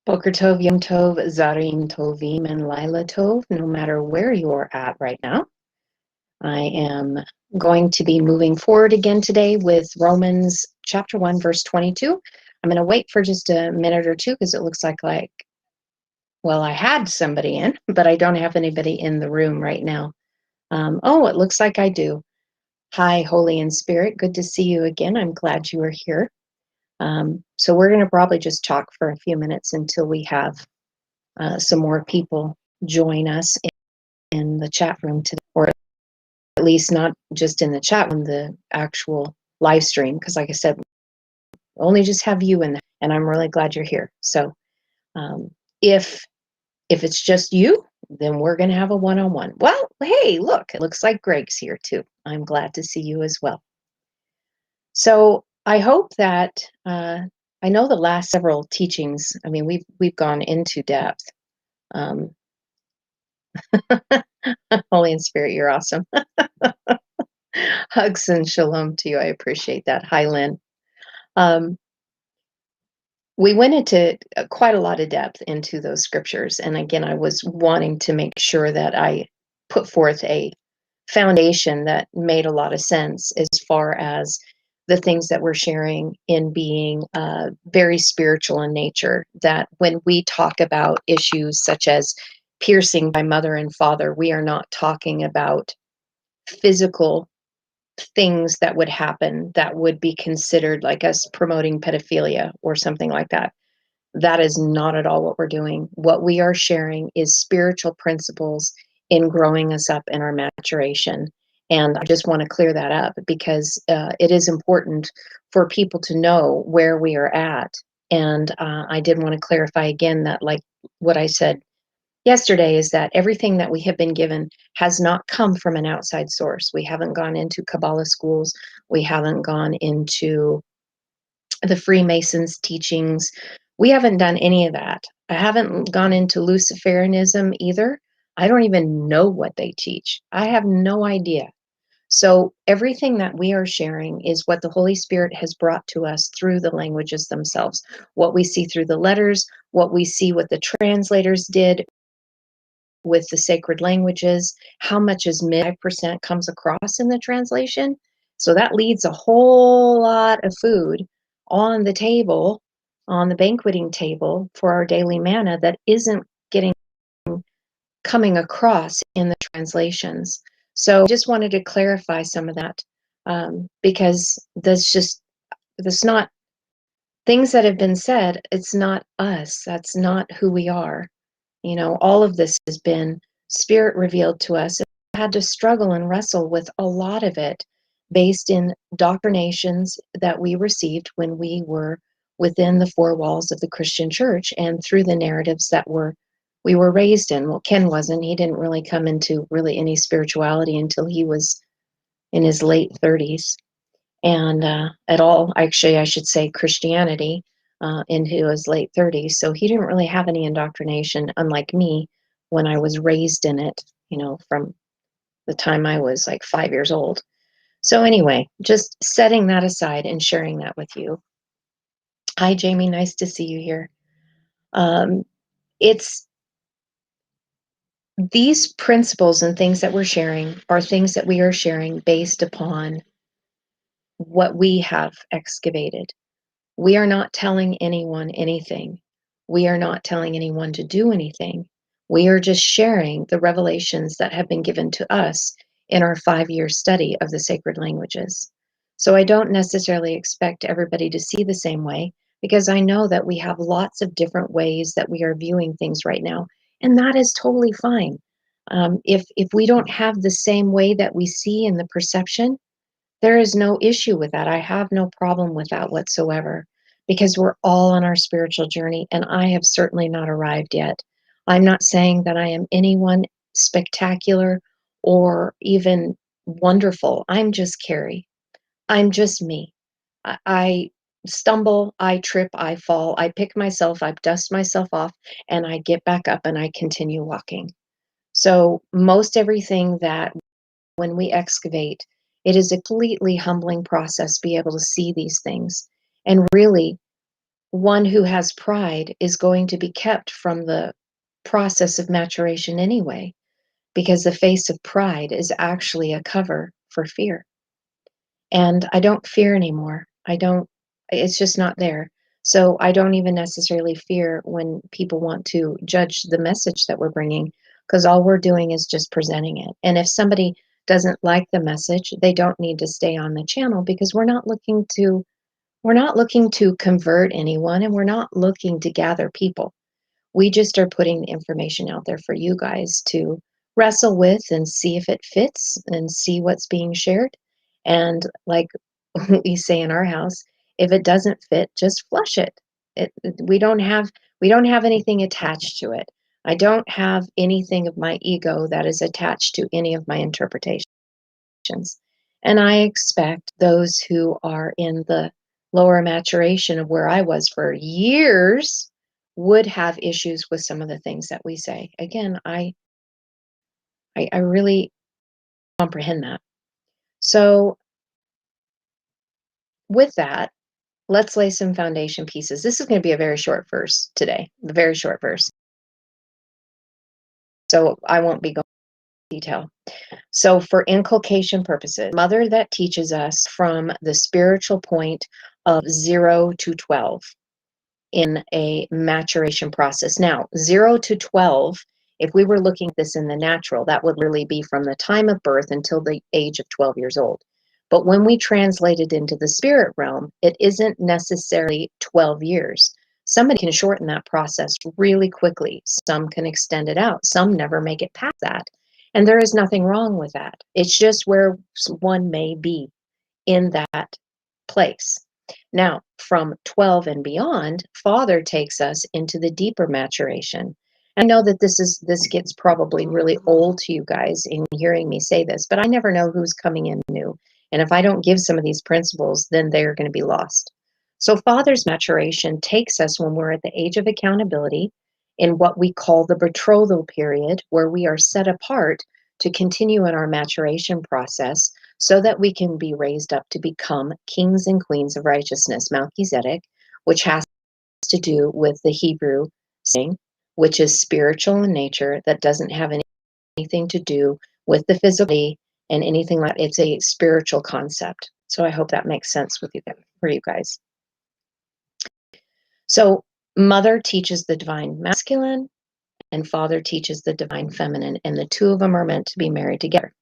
Boker Tov, Yom Tov, Zarim Tovim, and Lila Tov, no matter where you're at right now. I am going to be moving forward again today with Romans chapter 1, verse 22. I'm going to wait for just a minute or two because it looks like, well, I had somebody in, but I don't have anybody in the room right now. It looks like I do. Hi, Holy and Spirit. Good to see you again. I'm glad you are here. So we're going to probably just talk for a few minutes until we have some more people join us in the chat room today, or at least not just in the chat room, the actual live stream, because like I said, only just have you in there, and I'm really glad you're here. So if it's just you, then we're going to have a one-on-one. Well, hey, look, it looks like Greg's here too. I'm glad to see you as well. So I hope that I know the last several teachings, I mean, we've gone into depth. Holy and Spirit, you're awesome. Hugs and shalom to you. I appreciate that. Hi, Lynn. We went into quite a lot of depth into those scriptures. And again, I was wanting to make sure that I put forth a foundation that made a lot of sense as far as the things that we're sharing in being very spiritual in nature. That when we talk about issues such as piercing by mother and father, we are not talking about physical things that would happen that would be considered like us promoting pedophilia or something like that. That is not at all what we're doing. What we are sharing is spiritual principles in growing us up in our maturation. And I just want to clear that up because it is important for people to know where we are at. And I did want to clarify again that, like what I said yesterday, is that everything that we have been given has not come from an outside source. We haven't gone into Kabbalah schools. We haven't gone into the Freemasons' teachings. We haven't done any of that. I haven't gone into Luciferianism either. I don't even know what they teach. I have no idea. So everything that we are sharing is what the Holy Spirit has brought to us through the languages themselves. What we see through the letters, what we see what the translators did with the sacred languages, how much is 5% comes across in the translation. So that leaves a whole lot of food on the table, on the banqueting table for our daily manna that isn't coming across in the translations. So I just wanted to clarify some of that because that's not things that have been said. It's not us. That's not who we are. You know, all of this has been spirit revealed to us. I had to struggle and wrestle with a lot of it based in doctrinations that we received when we were within the four walls of the Christian church and through the narratives that we were raised in. Well, Ken wasn't. He didn't really come into really any spirituality until he was in his late 30s. And at all, actually, I should say Christianity into his late 30s. So he didn't really have any indoctrination, unlike me, when I was raised in it, you know, from the time I was like 5 years old. So anyway, just setting that aside and sharing that with you. Hi, Jamie. Nice to see you here. It's these principles and things that we're sharing are things that we are sharing based upon what we have excavated. We are not telling anyone anything. We are not telling anyone to do anything. We are just sharing the revelations that have been given to us in our 5-year study of the sacred languages. So I don't necessarily expect everybody to see the same way because I know that we have lots of different ways that we are viewing things right now, and that is totally fine. If we don't have the same way that we see in the perception, there is no issue with that. I have no problem with that whatsoever because we're all on our spiritual journey and I have certainly not arrived yet. I'm not saying that I am anyone spectacular or even wonderful. I'm just Carrie. I'm just me. I stumble, I trip, I fall, I pick myself up, dust myself off, and I get back up and I continue walking. So most everything that when we excavate, it is a completely humbling process to be able to see these things and really one who has pride is going to be kept from the process of maturation anyway, because the face of pride is actually a cover for fear. And I don't fear anymore. It's just not there. So I don't even necessarily fear when people want to judge the message that we're bringing, because all we're doing is just presenting it. And if somebody doesn't like the message, they don't need to stay on the channel, because we're not looking to convert anyone, and we're not looking to gather people. We just are putting the information out there for you guys to wrestle with and see if it fits and see what's being shared. And like we say in our house, if it doesn't fit, just flush it. We don't have anything attached to it. I don't have anything of my ego that is attached to any of my interpretations. And I expect those who are in the lower maturation of where I was for years would have issues with some of the things that we say. Again, I really comprehend that. So with that, let's lay some foundation pieces. This is going to be a very short verse today, the very short verse. So I won't be going into detail. So for inculcation purposes, mother that teaches us from the spiritual point of 0 to 12 in a maturation process. Now, 0 to 12, if we were looking at this in the natural, that would really be from the time of birth until the age of 12 years old. But when we translate it into the spirit realm, it isn't necessarily 12 years. Somebody can shorten that process really quickly. Some can extend it out. Some never make it past that. And there is nothing wrong with that. It's just where one may be in that place. Now, from 12 and beyond, Father takes us into the deeper maturation. I know that this gets probably really old to you guys in hearing me say this, but I never know who's coming in new. And if I don't give some of these principles, then they're going to be lost. So Father's maturation takes us when we're at the age of accountability in what we call the betrothal period, where we are set apart to continue in our maturation process so that we can be raised up to become kings and queens of righteousness, Melchizedek, which has to do with the Hebrew saying, which is spiritual in nature, that doesn't have anything to do with the physical and anything like that. It's a spiritual concept. So I hope that makes sense with you for you guys. So mother teaches the divine masculine and father teaches the divine feminine, and the two of them are meant to be married together.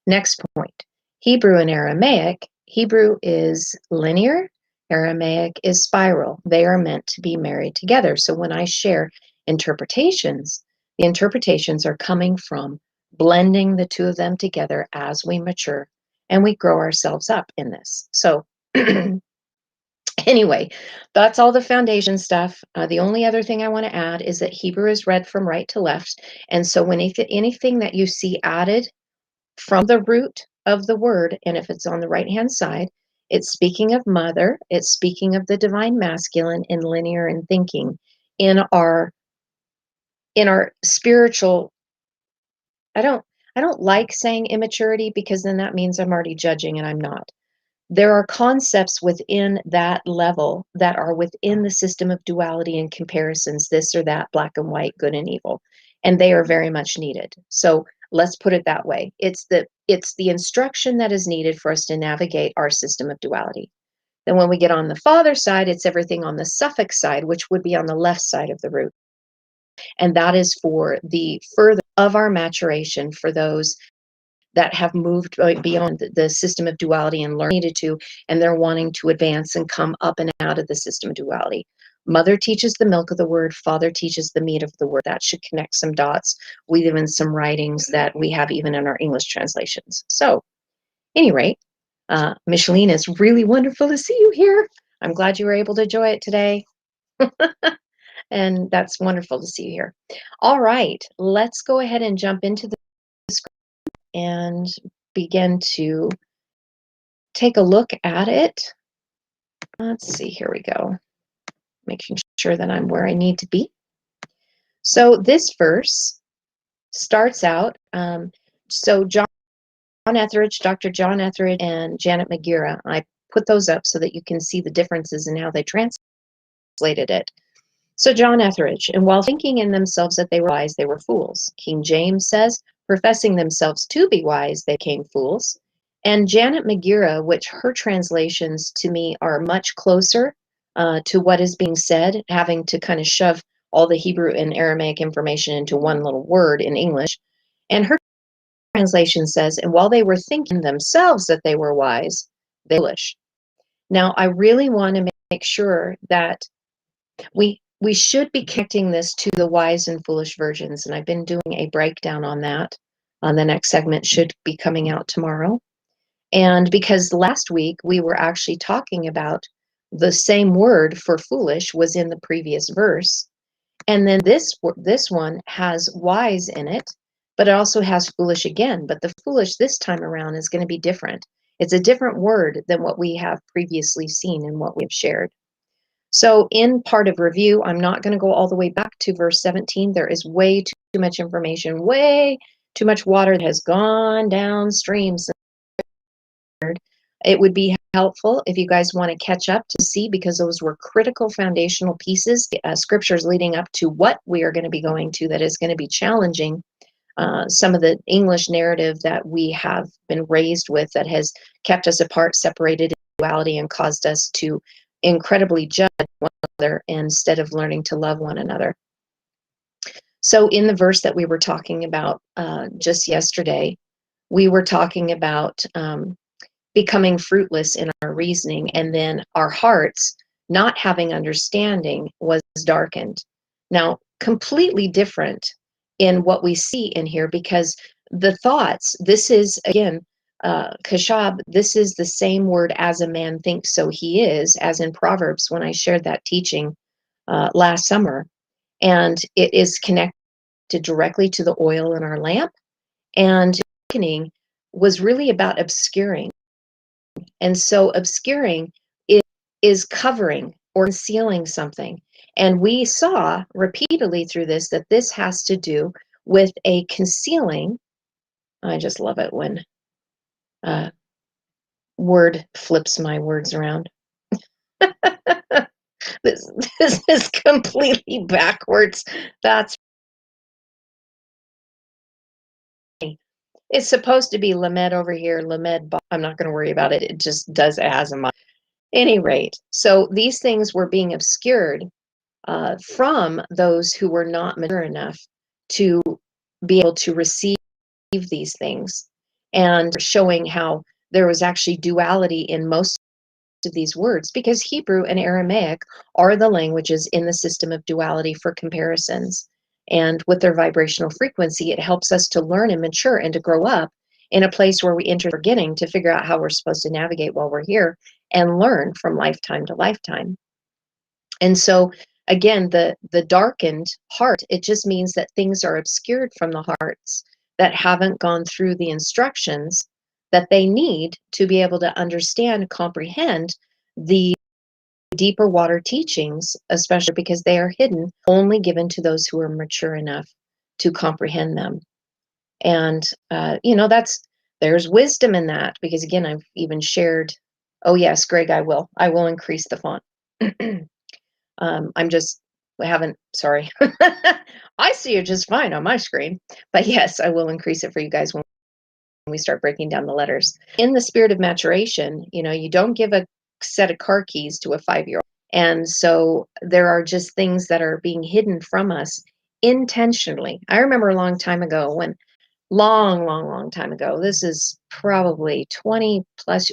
Next point, Hebrew and Aramaic. Hebrew is linear, Aramaic is spiral. They are meant to be married together. So when I share interpretations, the interpretations are coming from blending the two of them together as we mature and we grow ourselves up in this. So anyway, that's all the foundation stuff. The only other thing I want to add is that Hebrew is read from right to left. And so when anything that you see added from the root of the word, and if it's on the right hand side, it's speaking of mother, it's speaking of the divine masculine in linear and thinking in our spiritual. I don't like saying immaturity, because then that means I'm already judging, and I'm not. There are concepts within that level that are within the system of duality and comparisons, this or that, black and white, good and evil, and they are very much needed. So let's put it that way. It's the instruction that is needed for us to navigate our system of duality. Then when we get on the father side, it's everything on the suffix side, which would be on the left side of the root. And that is for the further of our maturation, for those that have moved beyond the system of duality and needed to, and they're wanting to advance and come up and out of the system of duality. Mother teaches the milk of the word, father teaches the meat of the word. That should connect some dots with even some writings that we have even in our English translations. So, any rate, Micheline, it's really wonderful to see you here. I'm glad you were able to enjoy it today. And that's wonderful to see you here. All right, let's go ahead and jump into the script and begin to take a look at it. Let's see, here we go. Making sure that I'm where I need to be. So this verse starts out, so John Etheridge, Dr. John Etheridge and Janet McGeera, I put those up so that you can see the differences in how they translate. translated it. So John Etheridge, and while thinking in themselves that they were wise, they were fools. King James says, professing themselves to be wise, they became fools. And Janet McGeera, which her translations to me are much closer to what is being said, having to kind of shove all the Hebrew and Aramaic information into one little word in English. And her translation says, and while they were thinking themselves that they were wise, they were foolish. Now, I really want to make sure that we should be connecting this to the wise and foolish virgins, and I've been doing a breakdown on that. The next segment should be coming out tomorrow. And because last week we were actually talking about the same word for foolish was in the previous verse. And then this one has wise in it, but it also has foolish again. But the foolish this time around is going to be different. It's a different word than what we have previously seen and what we've shared. So in part of review, I'm not going to go all the way back to verse 17. There is way too much information, way too much water that has gone downstream. It would be helpful if you guys want to catch up to see, because those were critical foundational pieces, scriptures leading up to what we are going to be going to that is going to be challenging some of the English narrative that we have been raised with that has kept us apart, separated in duality, and caused us to incredibly judge one another instead of learning to love one another. So in the verse that we were talking about just yesterday, we were talking about becoming fruitless in our reasoning, and then our hearts not having understanding was darkened. Now, completely different in what we see in here, because the thoughts, this is again, kashab, this is the same word as a man thinks, so he is, as in Proverbs when I shared that teaching last summer. And it is connected directly to the oil in our lamp. And darkening was really about obscuring. And so obscuring is covering or concealing something. And we saw repeatedly through this that this has to do with a concealing. I just love it when word flips my words around. This is completely backwards. That's it's supposed to be Lamed over here, Lamed. I'm not going to worry about it. It just does, it has a mind. Any rate, so these things were being obscured from those who were not mature enough to be able to receive these things, and showing how there was actually duality in most of these words, because Hebrew and Aramaic are the languages in the system of duality for comparisons. And with their vibrational frequency, it helps us to learn and mature and to grow up in a place where we enter forgetting to figure out how we're supposed to navigate while we're here and learn from lifetime to lifetime. And so again, the darkened heart, it just means that things are obscured from the hearts that haven't gone through the instructions that they need to be able to understand, comprehend the deeper water teachings, especially because they are hidden, only given to those who are mature enough to comprehend them. And there's wisdom in that, because again, I've even shared, oh yes, Greg, I will increase the font. Sorry. I see it just fine on my screen, but yes, I will increase it for you guys when we start breaking down the letters. In the spirit of maturation, you don't give a set of car keys to a 5-year-old. And so there are just things that are being hidden from us intentionally. I remember a long time ago when, long time ago, this is probably 20 plus,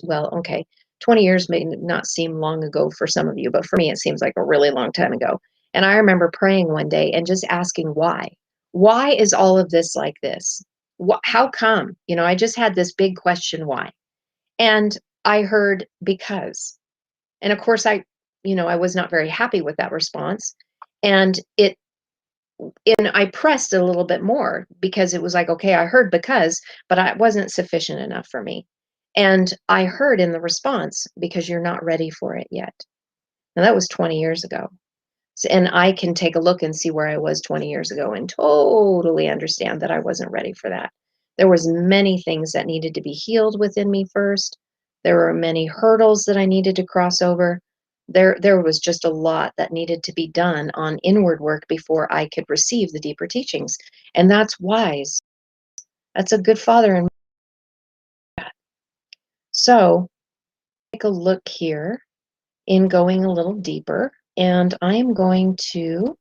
20 years may not seem long ago for some of you, but for me, it seems like a really long time ago. And I remember praying one day and just asking why. Why is all of this like this? How come? I just had this big question, why? And I heard because. And of course, I was not very happy with that response. And I pressed a little bit more, because it was like, okay, I heard because, but it wasn't sufficient enough for me. And I heard in the response, because you're not ready for it yet. Now that was 20 years ago. So, and I can take a look and see where I was 20 years ago and totally understand that I wasn't ready for that. There was many things that needed to be healed within me first. There were many hurdles that I needed to cross over. There was just a lot that needed to be done on inward work before I could receive the deeper teachings. And that's wise. That's a good father. And so take a look here in going a little deeper, and I'm going to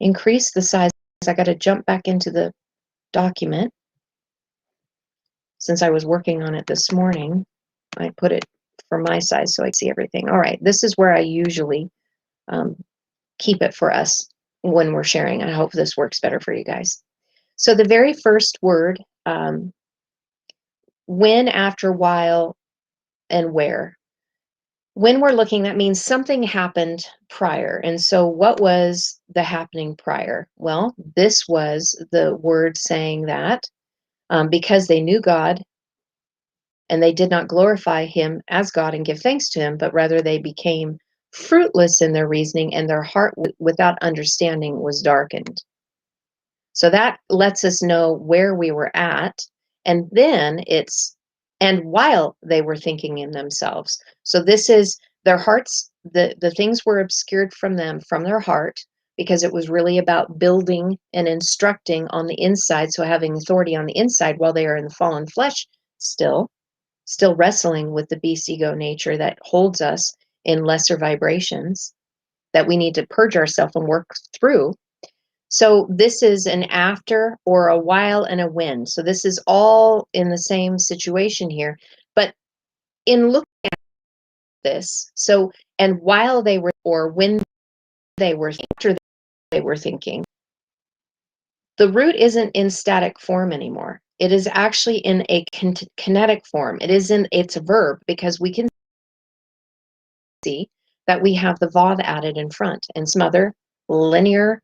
increase the size. I got to jump back into the document. Since I was working on it this morning, I put it for my size so I see everything. All right, this is where I usually keep it for us when we're sharing. I hope this works better for you guys. So the very first word, when, after, while, and where. When we're looking, that means something happened prior. And so what was the happening prior? Well, this was the word saying that because they knew God and they did not glorify him as God and give thanks to him, but rather they became fruitless in their reasoning, and their heart without understanding was darkened. So that lets us know where we were at. And then and while they were thinking in themselves. So this is their hearts, the things were obscured from them, from their heart, because it was really about building and instructing on the inside. So having authority on the inside while they are in the fallen flesh, still wrestling with the beast ego nature that holds us in lesser vibrations that we need to purge ourselves and work through. So this is an after or a while and a when. So this is all in the same situation here. But in looking at this, so, and while they were, or when they were, after they were thinking, the root isn't in static form anymore. It is actually in a kinetic form. It's a verb, because we can see that we have the vav added in front, and some other linear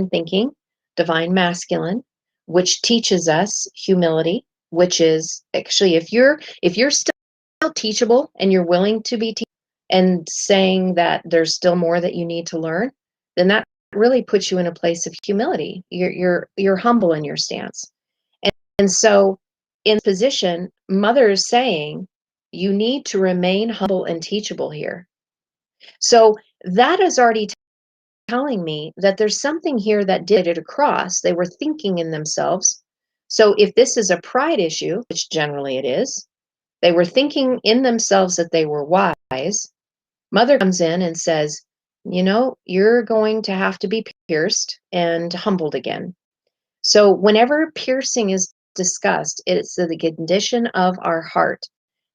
thinking, divine masculine, which teaches us humility, which is actually, if you're still teachable and you're willing to be and saying that there's still more that you need to learn, then that really puts you in a place of humility. You're humble in your stance. And so in position, Mother is saying you need to remain humble and teachable here. So that is already telling me that there's something here that did it across. They were thinking in themselves. So if this is a pride issue, which generally it is, they were thinking in themselves that they were wise. Mother comes in and says, you're going to have to be pierced and humbled again. So whenever piercing is discussed, it's the condition of our heart.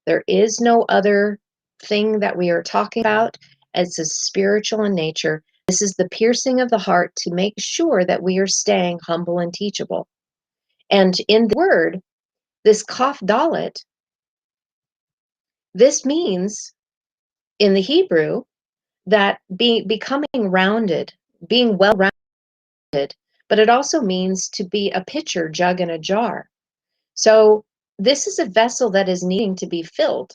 There is no other thing that we are talking about. It's a spiritual in nature. This is the piercing of the heart to make sure that we are staying humble and teachable. And in the word, this kaf dalet, this means in the Hebrew that becoming rounded, being well rounded, but it also means to be a pitcher, jug, and a jar. So this is a vessel that is needing to be filled.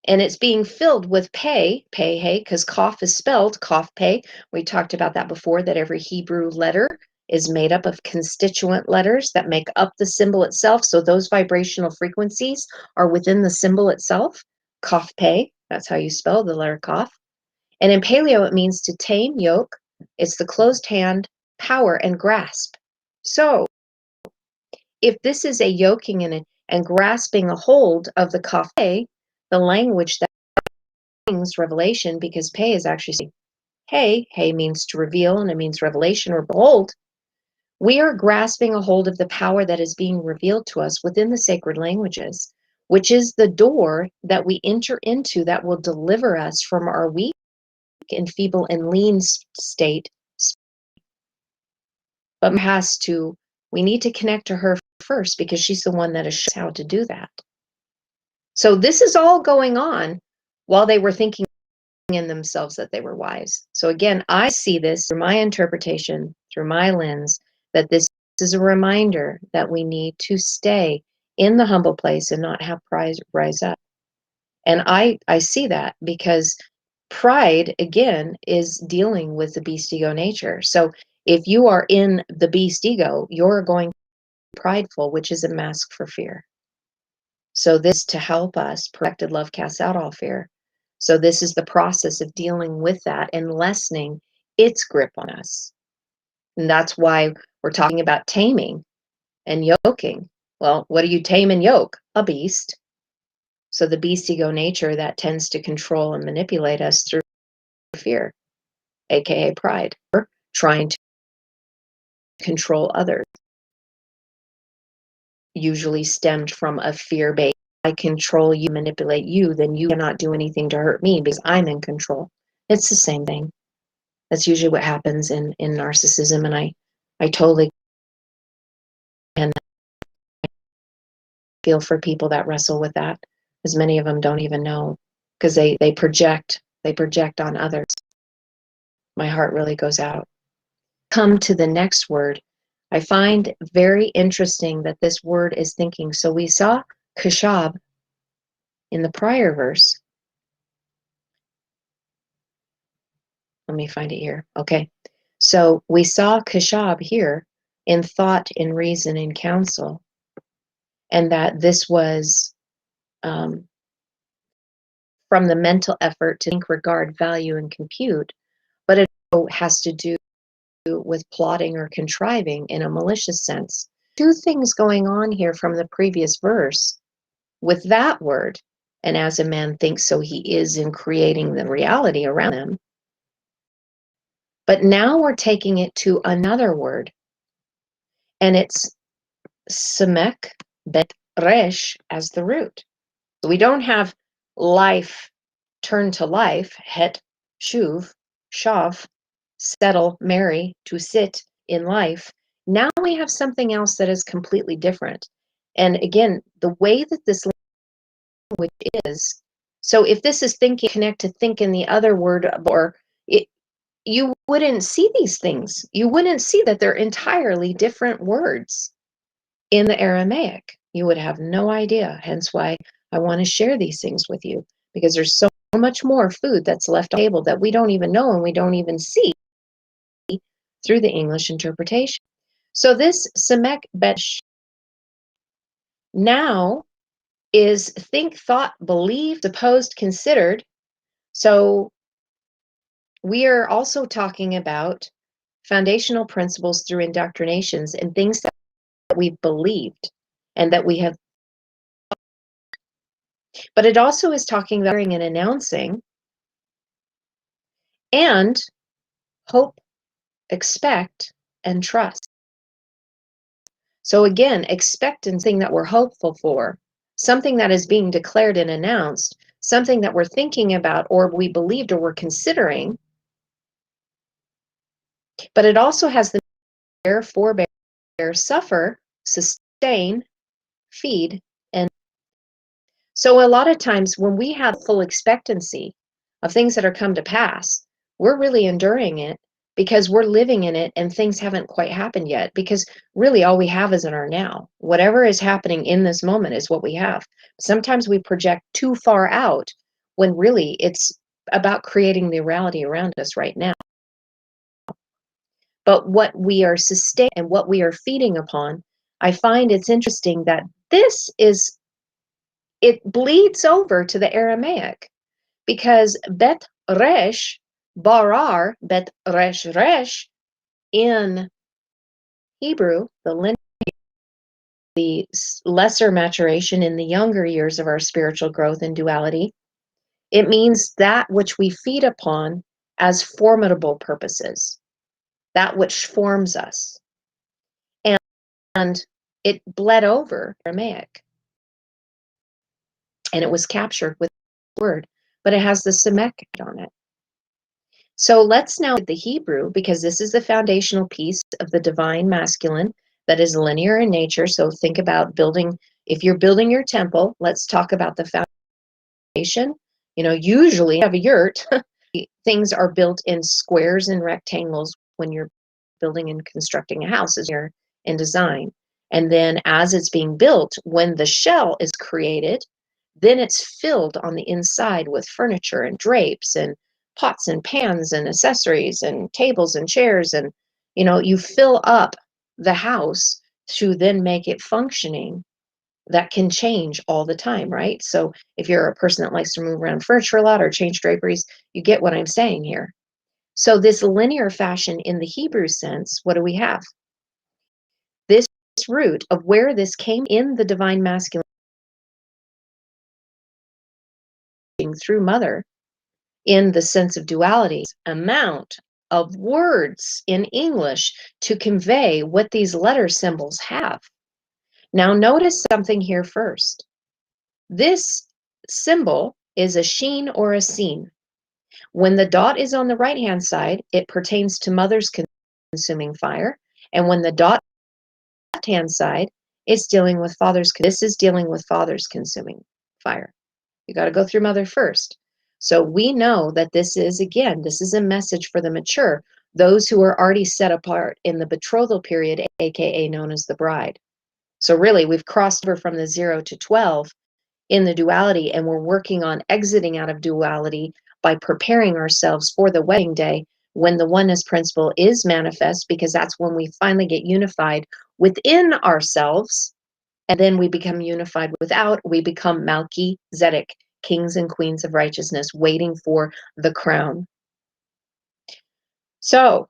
And it's being filled with pei, hey, because kaf is spelled kaf pei. We talked about that before, that every Hebrew letter is made up of constituent letters that make up the symbol itself. So those vibrational frequencies are within the symbol itself. Kaf pei, that's how you spell the letter kaf. And in Paleo, it means to tame, yoke. It's the closed hand, power, and grasp. So if this is a yoking and grasping a hold of the kaf pei, the language that brings revelation, because pei is actually hey means to reveal, and it means revelation or behold. We are grasping a hold of the power that is being revealed to us within the sacred languages, which is the door that we enter into that will deliver us from our weak and feeble and lean state. But we need to connect to her first, because she's the one that has shown us how to do that. So this is all going on while they were thinking in themselves that they were wise. So again, I see this through my interpretation, through my lens, that this is a reminder that we need to stay in the humble place and not have pride rise up. And I see that because pride, again, is dealing with the beast ego nature. So if you are in the beast ego, you're going to be prideful, which is a mask for fear. So this to help us, perfected love casts out all fear. So this is the process of dealing with that and lessening its grip on us. And that's why we're talking about taming and yoking. Well, what do you tame and yoke? A beast. So the beast ego nature that tends to control and manipulate us through fear, aka pride, or trying to control others, usually stemmed from a fear based. I control you, manipulate you, then you cannot do anything to hurt me because I'm in control. It's the same thing. That's usually what happens in narcissism, and I totally and feel for people that wrestle with that, as many of them don't even know because they project on others. My heart really goes out. Come to the next word. I find very interesting that this word is thinking. So we saw kashab in the prior verse. Let me find it here. Okay. So we saw kashab here in thought, in reason, in counsel, and that this was from the mental effort to think, regard, value, and compute, but it has to do with plotting or contriving in a malicious sense. Two things going on here from the previous verse with that word, and as a man thinks, so he is in creating the reality around him. But now we're taking it to another word, and it's semek bet resh as the root. So we don't have life turn to life, het, shuv, shav, settle, marry, to sit in life. Now we have something else that is completely different. And again, the way that this language is, so if this is thinking, connect to think in the other word, or it, you wouldn't see these things. You wouldn't see that they're entirely different words in the Aramaic. You would have no idea. Hence why I want to share these things with you, because there's so much more food that's left on the table that we don't even know and we don't even see through the English interpretation. So this Semek Besh now is think, thought, believe, supposed, considered. So we are also talking about foundational principles through indoctrinations and things that we've believed and that we have. But it also is talking about hearing and announcing and hope, expect, and trust. So again, expect and something that we're hopeful for, something that is being declared and announced, something that we're thinking about or we believed or we're considering. But it also has the bear, forbear, suffer, sustain, feed, and so a lot of times when we have full expectancy of things that are come to pass, we're really enduring it because we're living in it and things haven't quite happened yet, because really all we have is in our now. Whatever is happening in this moment is what we have. Sometimes we project too far out when really it's about creating the reality around us right now. But what we are sustaining and what we are feeding upon, I find it's interesting that it bleeds over to the Aramaic, because Bet Resh, Barar, Bet Resh Resh, in Hebrew, the lesser maturation in the younger years of our spiritual growth and duality, it means that which we feed upon as formidable purposes, that which forms us. And it bled over Aramaic. And it was captured with the word, but it has the Semek on it. So let's now get the Hebrew, because this is the foundational piece of the divine masculine that is linear in nature. So think about building, if you're building your temple, let's talk about the foundation. Usually you have a yurt. Things are built in squares and rectangles when you're building and constructing a house as you're in design. And then as it's being built, when the shell is created, then it's filled on the inside with furniture and drapes and pots and pans and accessories and tables and chairs. And, you fill up the house to then make it functioning that can change all the time, right? So if you're a person that likes to move around furniture a lot or change draperies, you get what I'm saying here. So this linear fashion in the Hebrew sense, what do we have? This root of where this came in the divine masculine through mother in the sense of duality, amount of words in English to convey what these letter symbols have. Now notice something here first. This symbol is a sheen or a seen. When the dot is on the right-hand side, it pertains to mother's consuming fire. And when the dot left-hand side, it's dealing with father's. This is dealing with father's consuming fire. You got to go through mother first. So we know that this is, again, this is a message for the mature, those who are already set apart in the betrothal period, aka known as the bride. So really, we've crossed over from the 0 to 12 in the duality, and we're working on exiting out of duality by preparing ourselves for the wedding day when the oneness principle is manifest, because that's when we finally get unified within ourselves, and then we become unified without. We become Melchizedek, kings and queens of righteousness, waiting for the crown. So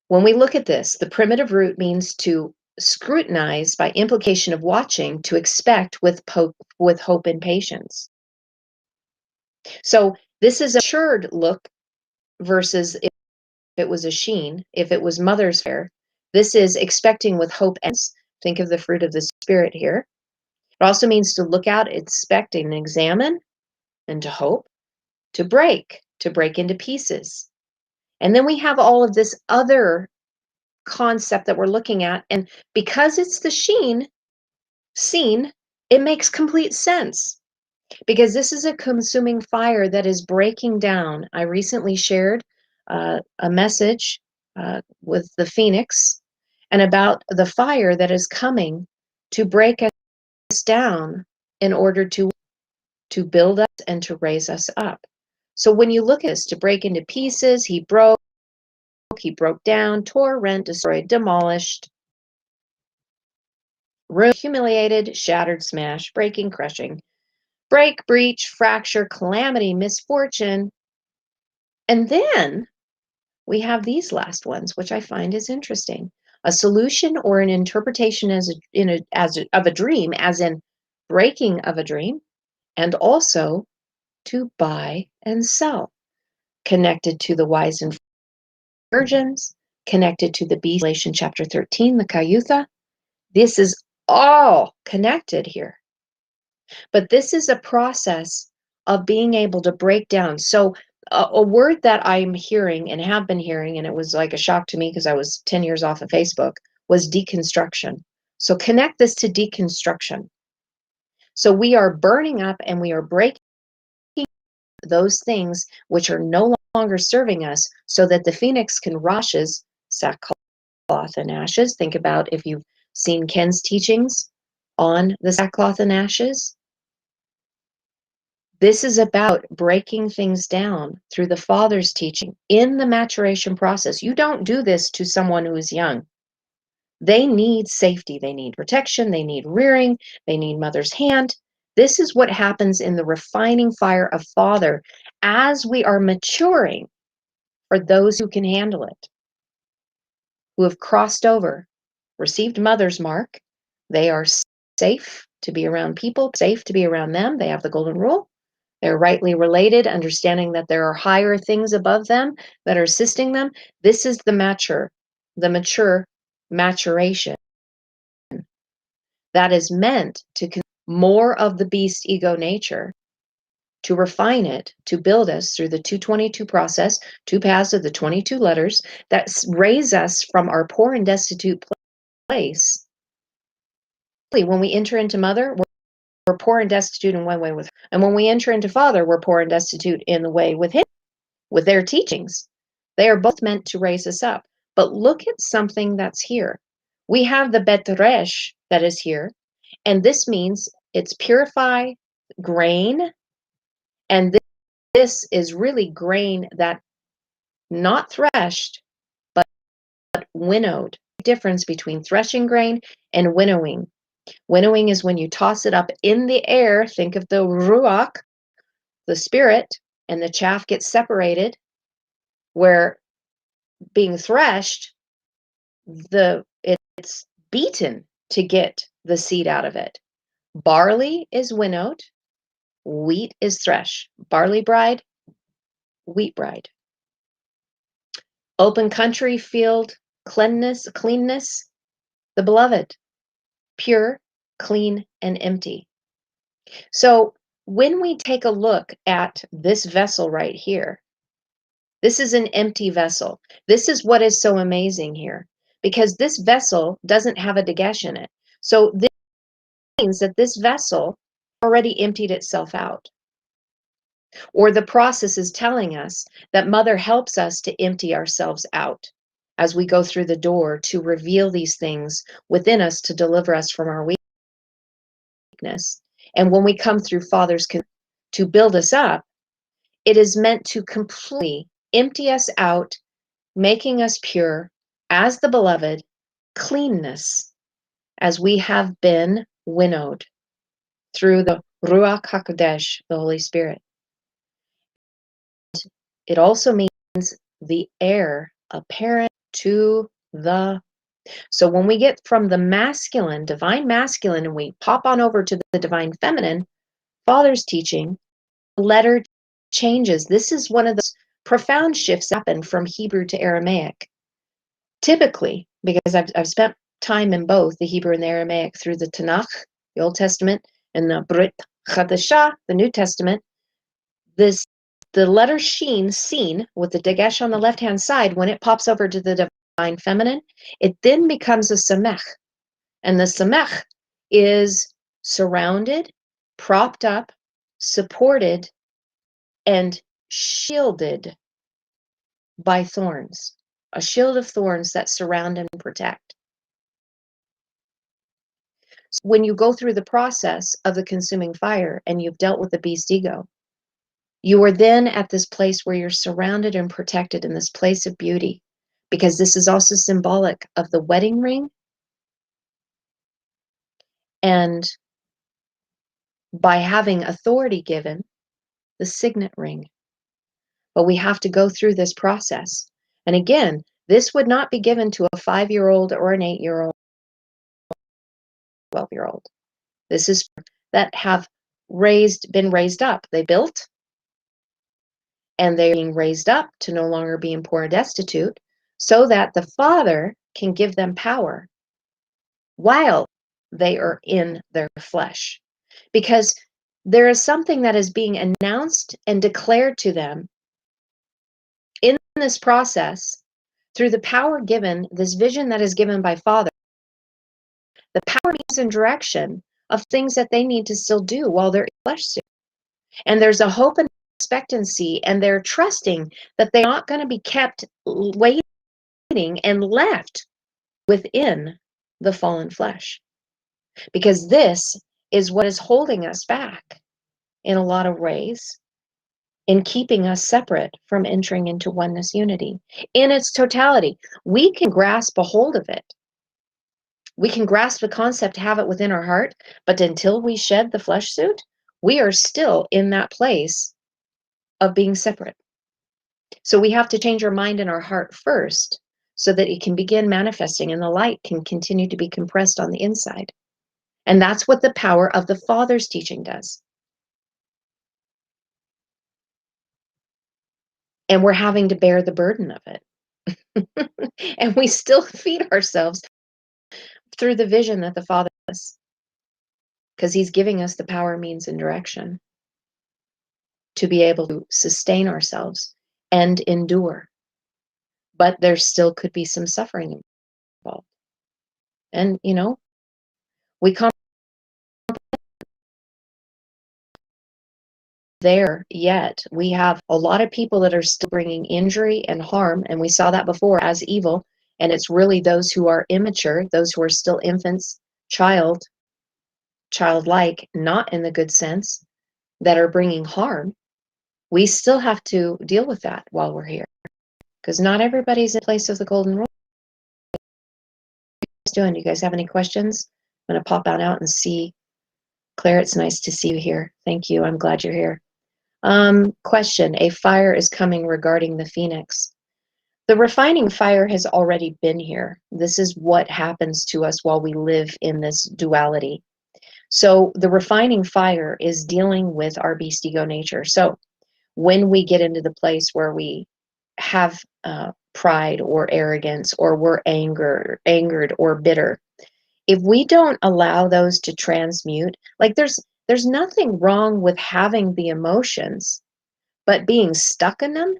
when we look at this, the primitive root means to scrutinize by implication of watching, to expect with hope and patience. So this is a matured look versus if it was a sheen, if it was mother's hair. This is expecting with hope and think of the fruit of the spirit here. It also means to look out, expect, and examine, and to hope, to break into pieces. And then we have all of this other concept that we're looking at. And because it's the seen, it makes complete sense. Because this is a consuming fire that is breaking down. I recently shared a message with the Phoenix and about the fire that is coming to break us down in order to build us and to raise us up. So when you look at this, to break into pieces, he broke down, tore, rent, destroyed, demolished, ruined, humiliated, shattered, smashed, breaking, crushing, break, breach, fracture, calamity, misfortune. And then we have these last ones, which I find is interesting. A solution or an interpretation of a dream, as in breaking of a dream, and also to buy and sell, connected to the wise and virgins, connected to the beast, Revelation chapter 13, the Kayutha. This is all connected here. But this is a process of being able to break down. So a word that I'm hearing and have been hearing, and it was like a shock to me because I was 10 years off of Facebook, was deconstruction. So connect this to deconstruction. So we are burning up and we are breaking those things which are no longer serving us, so that the phoenix can rashes, sackcloth and ashes. Think about if you've seen Ken's teachings on the sackcloth and ashes. This is about breaking things down through the Father's teaching in the maturation process. You don't do this to someone who is young. They need safety, they need protection, they need rearing, they need mother's hand. This is what happens in the refining fire of Father as we are maturing, for those who can handle it, who have crossed over, received mother's mark. They are safe to be around people, safe to be around them. They have the golden rule. They're rightly related, understanding that there are higher things above them that are assisting them. This is the mature maturation that is meant to more of the beast ego nature, to refine it, to build us through the 222 process, 2 paths of the 22 letters that raise us from our poor and destitute place. When we enter into mother, we're poor and destitute in one way with her. And when we enter into Father, we're poor and destitute in the way with him, with their teachings. They are both meant to raise us up. But look at something that's here. We have the betresh that is here, and this means it's purify grain, and this is really grain that not threshed, but winnowed. Difference between threshing grain and winnowing. Winnowing is when you toss it up in the air. Think of the ruach, the spirit, and the chaff gets separated, where being threshed, it's beaten to get the seed out of it. Barley is winnowed, wheat is threshed. Barley bride, wheat bride. Open country, field, cleanness, the beloved, pure, clean, and empty. So when we take a look at this vessel right here, this is an empty vessel. This is what is so amazing here, because this vessel doesn't have a dagesh in it. So this means that this vessel already emptied itself out. Or the process is telling us that Mother helps us to empty ourselves out as we go through the door to reveal these things within us to deliver us from our weakness. And when we come through Father's to build us up, it is meant to completely empty us out, making us pure as the beloved, cleanness, as we have been winnowed through the Ruach HaKodesh, the Holy Spirit. It also means the heir apparent to the. So when we get from the masculine, divine masculine, and we pop on over to the divine feminine, Father's teaching, letter changes. This is one of those profound shifts that happen from Hebrew to Aramaic. Typically, because I've spent time in both the Hebrew and the Aramaic through the Tanakh, the Old Testament, and the Brit Chadashah, the New Testament, the letter sheen, seen, with the dagesh on the left-hand side, when it pops over to the divine feminine, it then becomes a samech. And the samech is surrounded, propped up, supported, and shielded by thorns. A shield of thorns that surround and protect. So when you go through the process of the consuming fire and you've dealt with the beast ego, you are then at this place where you're surrounded and protected in this place of beauty, because this is also symbolic of the wedding ring and, by having authority given, the signet ring. But we have to go through this process. And again, this would not be given to a 5-year-old or an 8-year-old, 12-year-old. This is that have been raised up. They built, and they're being raised up to no longer be poor and destitute, so that the Father can give them power while they are in their flesh. Because there is something that is being announced and declared to them in this process through the power given, this vision that is given by Father. The power means in direction of things that they need to still do while they're in flesh suit. And there's a hope and expectancy, and they're trusting that they're not going to be kept waiting and left within the fallen flesh. Because this is what is holding us back in a lot of ways, in keeping us separate from entering into oneness unity in its totality. We can grasp a hold of it. We can grasp the concept, have it within our heart, but until we shed the flesh suit, we are still in that place of being separate. So we have to change our mind and our heart first, so that it can begin manifesting and the light can continue to be compressed on the inside. And that's what the power of the Father's teaching does. And we're having to bear the burden of it. And we still feed ourselves through the vision that the Father has, because he's giving us the power, means, and direction to be able to sustain ourselves and endure. But there still could be some suffering involved. And, we come there yet. We have a lot of people that are still bringing injury and harm, and we saw that before, as evil. And it's really those who are immature, those who are still infants, childlike, not in the good sense, that are bringing harm. We still have to deal with that while we're here, because not everybody's in place of the golden rule. What are you guys doing? Do you guys have any questions? I'm going to pop out and see. Claire, it's nice to see you here. Thank you. I'm glad you're here. Question. A fire is coming regarding the phoenix. The refining fire has already been here. This is what happens to us while we live in this duality. So the refining fire is dealing with our beast ego nature. So when we get into the place where we have pride or arrogance, or we're angered or bitter, if we don't allow those to transmute, like there's nothing wrong with having the emotions, but being stuck in them,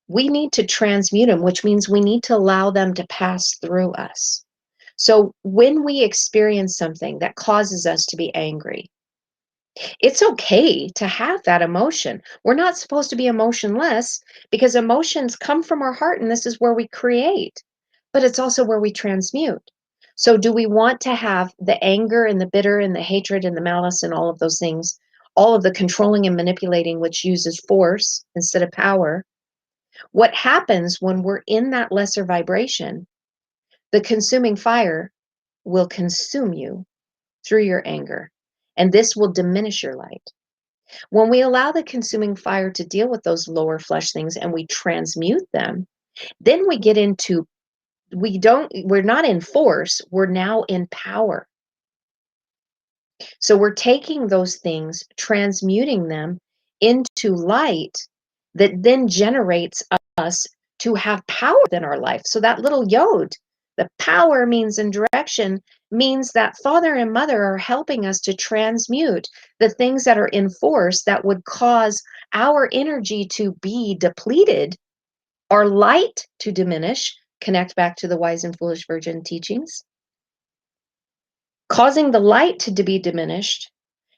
we need to transmute them, which means we need to allow them to pass through us. So when we experience something that causes us to be angry, it's okay to have that emotion. We're not supposed to be emotionless, because emotions come from our heart, and this is where we create, but it's also where we transmute. So do we want to have the anger and the bitter and the hatred and the malice and all of those things, all of the controlling and manipulating, which uses force instead of power? What happens when we're in that lesser vibration, the consuming fire will consume you through your anger, and this will diminish your light. When we allow the consuming fire to deal with those lower flesh things and we transmute them, then we get into, we're not in force, we're now in power. So we're taking those things, transmuting them into light that then generates us to have power in our life. So that little yod, the power means in direction, means that father and mother are helping us to transmute the things that are in force that would cause our energy to be depleted, our light to diminish. Connect back to the wise and foolish virgin teachings, causing the light to be diminished,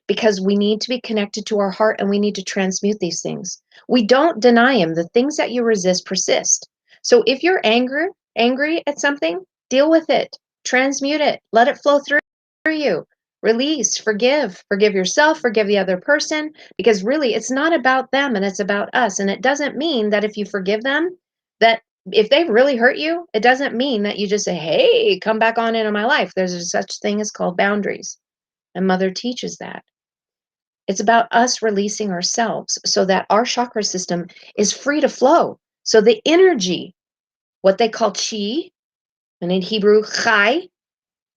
because we need to be connected to our heart and we need to transmute these things. We don't deny them. The things that you resist persist. So if you're angry at something, deal with it, transmute it, let it flow through you, release, forgive yourself, forgive the other person, because really it's not about them and it's about us. And it doesn't mean that if you forgive them, that if they really hurt you, it doesn't mean that you just say, hey, come back on into my life. There's a such thing as called boundaries. And Mother teaches that. It's about us releasing ourselves so that our chakra system is free to flow. So the energy, what they call chi, and in Hebrew, chai,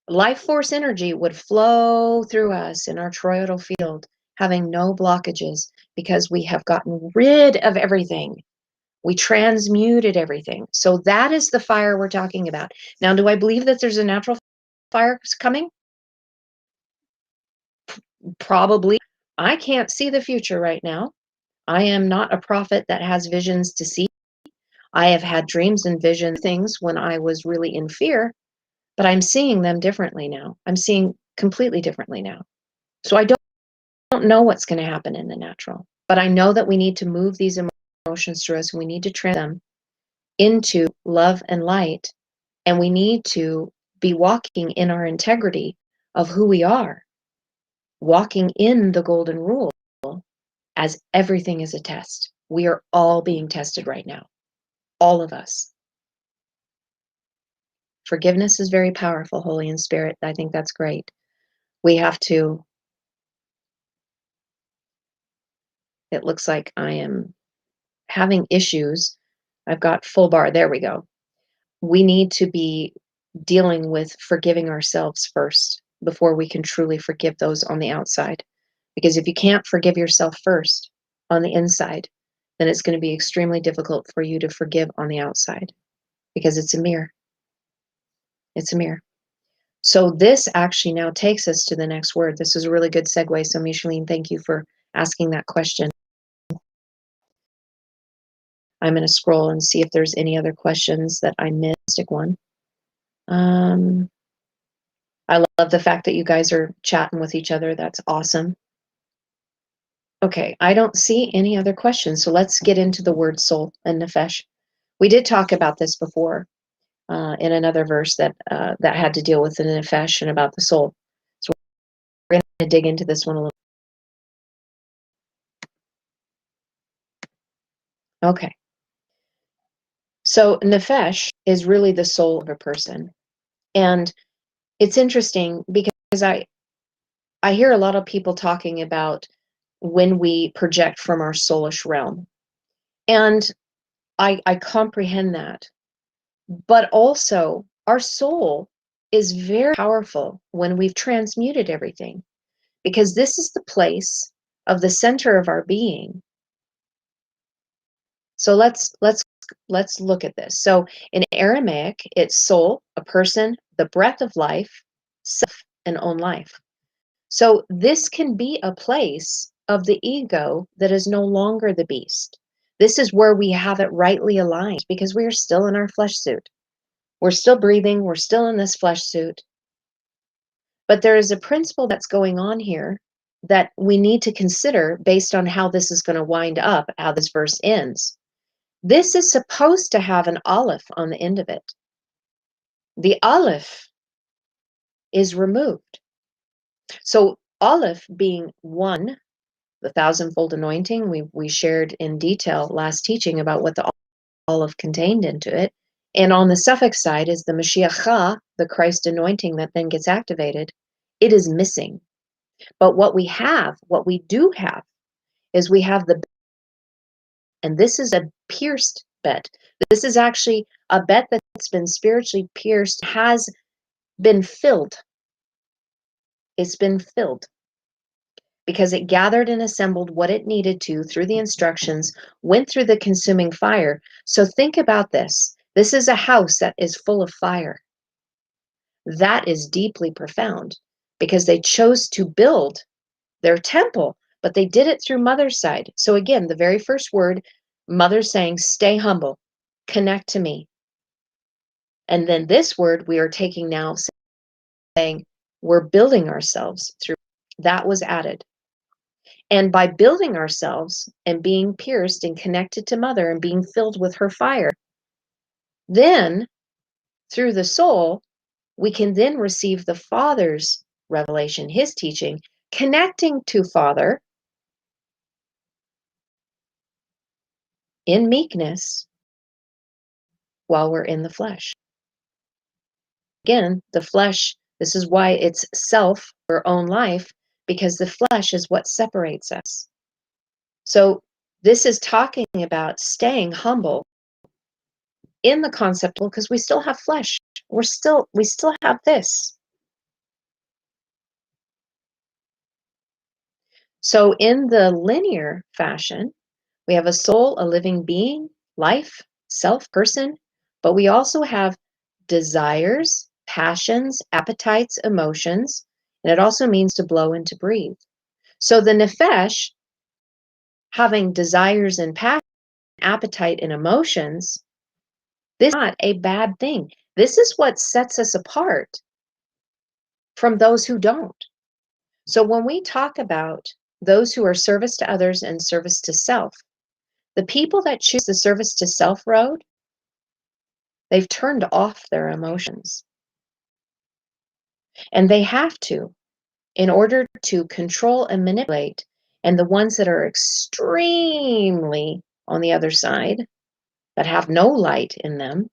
life force energy, would flow through us in our toroidal field, having no blockages, because we have gotten rid of everything. We transmuted everything. So that is the fire we're talking about. Now, do I believe that there's a natural fire coming? Probably. I can't see the future right now. I am not a prophet that has visions to see. I have had dreams and vision things when I was really in fear, but I'm seeing them differently now. I'm seeing completely differently now. So I don't know what's going to happen in the natural, but I know that we need to move these emotions through us, and we need to transform them into love and light, and we need to be walking in our integrity of who we are, walking in the golden rule, as everything is a test. We are all being tested right now. All of us. Forgiveness is very powerful, Holy in Spirit. I think that's great. We have to, it looks like I am having issues. I've got full bar. There we go. We need to be dealing with forgiving ourselves first before we can truly forgive those on the outside. Because if you can't forgive yourself first on the inside, then it's going to be extremely difficult for you to forgive on the outside, because it's a mirror. It's a mirror. So this actually now takes us to the next word. This is a really good segue. So Micheline, thank you for asking that question. I'm going to scroll and see if there's any other questions that I missed. One. I love the fact that you guys are chatting with each other. That's awesome. Okay, I don't see any other questions. So let's get into the word soul and nefesh. We did talk about this before in another verse that had to deal with the nefesh and about the soul. So we're going to dig into this one a little. Okay. So nefesh is really the soul of a person. And it's interesting because I hear a lot of people talking about when we project from our soulish realm. And I comprehend that. But also, our soul is very powerful when we've transmuted everything, because this is the place of the center of our being. So let's look at this. So in Aramaic, it's soul, a person, the breath of life, self, and own life. So this can be a place of the ego that is no longer the beast. This is where we have it rightly aligned, because we are still in our flesh suit. We're still breathing. We're still in this flesh suit. But there is a principle that's going on here that we need to consider based on how this is going to wind up, how this verse ends. This is supposed to have an aleph on the end of it. The aleph is removed. So aleph being one, the thousandfold anointing, we shared in detail last teaching about what the aleph contained into it. And on the suffix side is the Mashiach, the Christ anointing that then gets activated. It is missing. But what we do have, is we have the, and this is a pierced bet. This is actually a bet that's been spiritually pierced, has been filled. It's been filled because it gathered and assembled what it needed to through the instructions, went through the consuming fire. So think about this. This is a house that is full of fire. That is deeply profound because they chose to build their temple, but they did it through Mother's side. So again, the very first word, Mother saying, stay humble, connect to me. And then this word we are taking now, saying, we're building ourselves through. That was added. And by building ourselves and being pierced and connected to Mother and being filled with her fire, then through the soul, we can then receive the Father's revelation, his teaching, connecting to Father in meekness while we're in the flesh. Again, the flesh, this is why it's self or own life, because the flesh is what separates us. So this is talking about staying humble in the concept, because we still have flesh. We still have this. So in the linear fashion, we have a soul, a living being, life, self, person, but we also have desires, passions, appetites, emotions, and it also means to blow and to breathe. So the nefesh, having desires and passion, appetite and emotions, this is not a bad thing. This is what sets us apart from those who don't. So when we talk about those who are service to others and service to self, the people that choose the service to self road, they've turned off their emotions. And they have to, in order to control and manipulate. And the ones that are extremely on the other side, that have no light in them,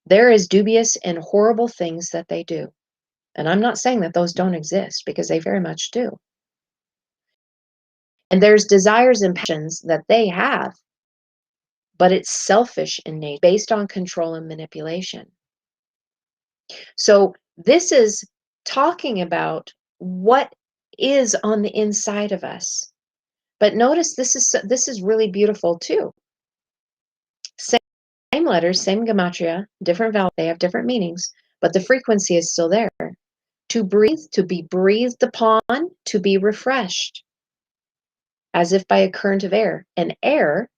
there is dubious and horrible things that they do. And I'm not saying that those don't exist, because they very much do. And there's desires and passions that they have, but it's selfish in nature, based on control and manipulation. So this is talking about what is on the inside of us. But notice this is really beautiful too. Same letters, same gematria, different vowels, they have different meanings, but the frequency is still there. To breathe, to be breathed upon, to be refreshed, as if by a current of air. And air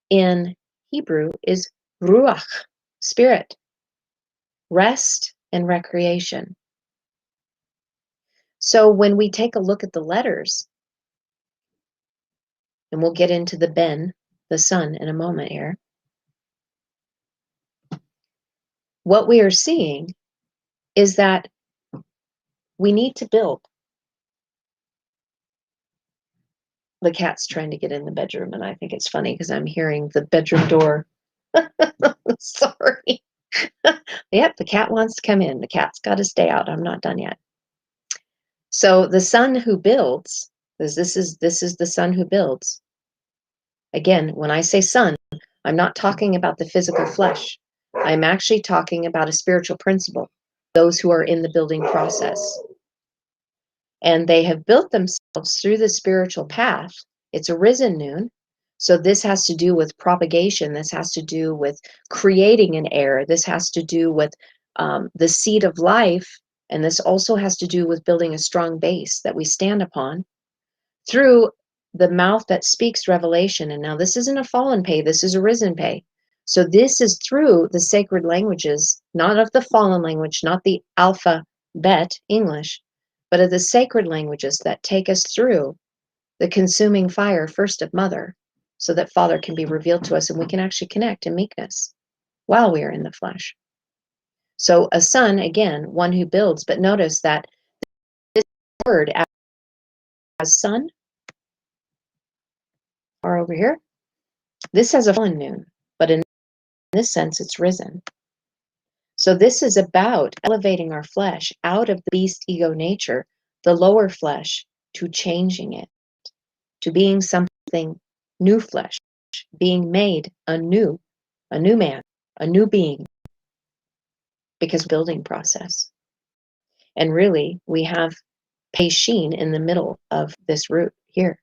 in Hebrew is ruach, spirit, rest and recreation. So when we take a look at the letters, and we'll get into the Ben, the sun, in a moment here, what we are seeing is that we need to build. The cat's trying to get in the bedroom, and I think it's funny because I'm hearing the bedroom door. Sorry. Yep, the cat wants to come in. The cat's got to stay out. I'm not done yet. So the son who builds, this is the son who builds. Again, when I say son, I'm not talking about the physical flesh. I'm actually talking about a spiritual principle, those who are in the building process. And they have built themselves through the spiritual path. It's a risen noon. So this has to do with propagation. This has to do with creating an heir. This has to do with the seed of life. And this also has to do with building a strong base that we stand upon through the mouth that speaks revelation. And now this isn't a fallen pay, this is a risen pay. So this is through the sacred languages, not of the fallen language, not the alphabet English, but of the sacred languages that take us through the consuming fire, first of Mother, so that Father can be revealed to us and we can actually connect in meekness while we are in the flesh. So a son, again, one who builds, but notice that this word as son, or over here, this has a fallen noon, but in this sense, it's risen. So this is about elevating our flesh out of the beast ego nature, the lower flesh, to changing it, to being something new flesh, being made a new man, a new being, because building process. And really, we have Peishin in the middle of this root here,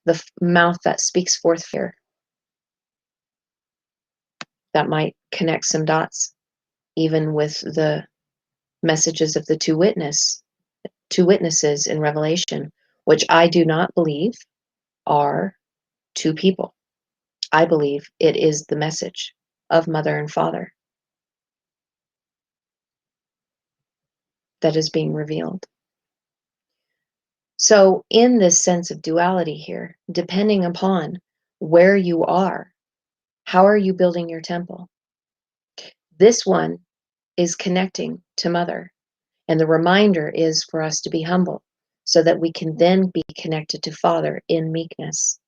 the mouth that speaks forth fear. That might connect some dots, even with the messages of the two witnesses in Revelation, which I do not believe are two people. I believe it is the message of Mother and Father that is being revealed. So in this sense of duality here, depending upon where you are, how are you building your temple? This one is connecting to Mother. And the reminder is for us to be humble so that we can then be connected to Father in meekness.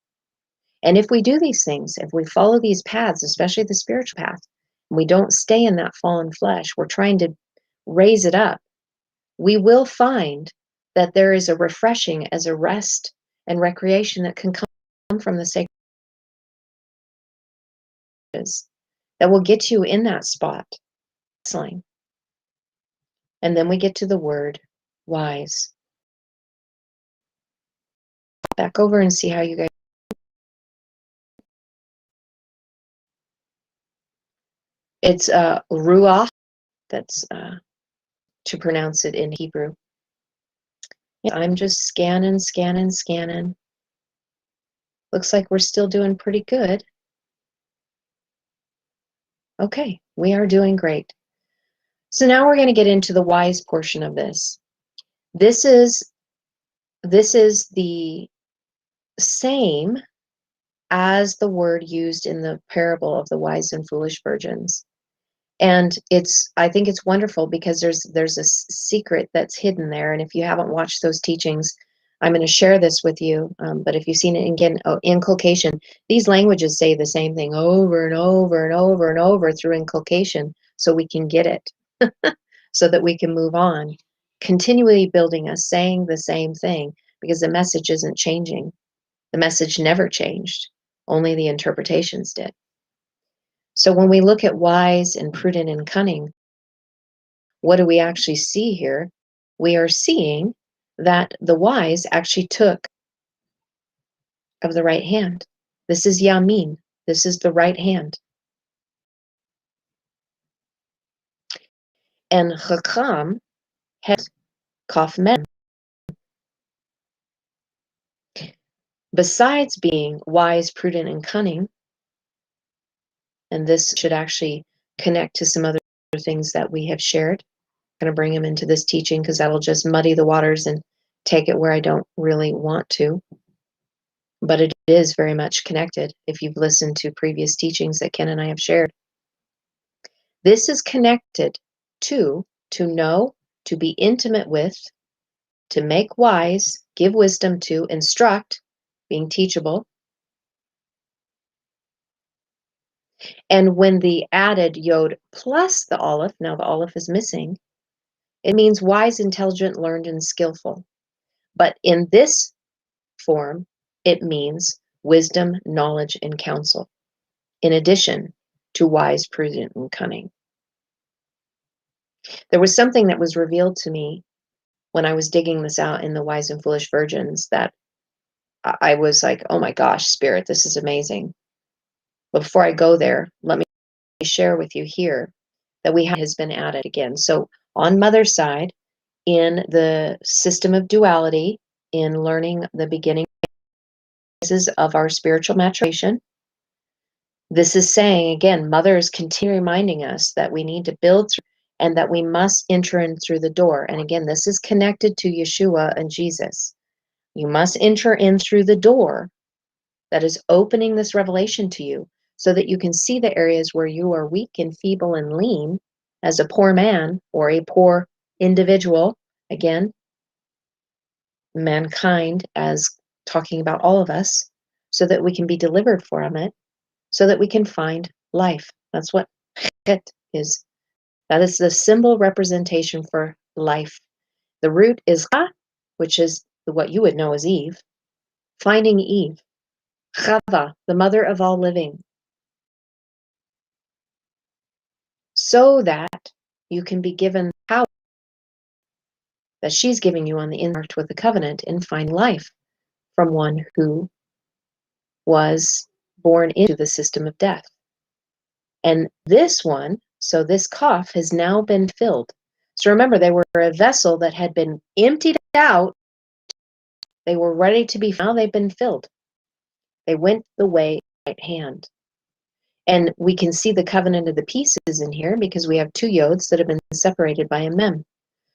And if we do these things, if we follow these paths, especially the spiritual path, and we don't stay in that fallen flesh, we're trying to raise it up, we will find that there is a refreshing as a rest and recreation that can come from the sacred that will get you in that spot. And then we get to the word wise. Back over and see how you guys. It's ruach. That's to pronounce it in Hebrew. I'm just scanning. Looks like we're still doing pretty good. Okay, we are doing great. So now we're going to get into the wise portion of this. This is the same as the word used in the parable of the wise and foolish virgins. And I think it's wonderful because there's a secret that's hidden there. And if you haven't watched those teachings, I'm going to share this with you. But if you've seen it again, inculcation, these languages say the same thing over and over and over and over through inculcation, so we can get it, so that we can move on, continually building us, saying the same thing, because the message isn't changing. The message never changed. Only the interpretations did. So when we look at wise and prudent and cunning, what do we actually see here? We are seeing that the wise actually took of the right hand. This is Yamin. This is the right hand. And Chacham had Kaf Mem. Besides being wise, prudent, and cunning, and this should actually connect to some other things that we have shared. I'm going to bring them into this teaching because that'll just muddy the waters and take it where I don't really want to. But it is very much connected if you've listened to previous teachings that Ken and I have shared. This is connected to know, to be intimate with, to make wise, give wisdom to, instruct, being teachable. And when the added yod plus the aleph, now the aleph is missing, It means wise, intelligent, learned, and skillful. But in this form, it means wisdom, knowledge, and counsel, in addition to wise, prudent, and cunning. There was something that was revealed to me when I was digging this out in the Wise and Foolish Virgins that I was like, oh my gosh, Spirit, this is amazing. But before I go there, let me share with you here that has been added again. So on Mother's side, in the system of duality, in learning the beginning of our spiritual maturation, this is saying, again, Mother is continually reminding us that we need to build through and that we must enter in through the door. And again, this is connected to Yahshua and Jesus. You must enter in through the door that is opening this revelation to you so that you can see the areas where you are weak and feeble and lean as a poor man or a poor individual. Again, mankind as talking about all of us, so that we can be delivered from it, so that we can find life. That's what it is. That is the symbol representation for life. The root is Ha, which is what you would know as Eve. Finding Eve. Chava, the mother of all living. So that you can be given power that she's giving you on the inside with the covenant and find life from one who was born into the system of death. And this one, so this cough has now been filled. So remember, they were a vessel that had been emptied out. They were ready to be, now they've been filled. They went the way of the right hand. And we can see the covenant of the pieces in here because we have two yods that have been separated by a mem.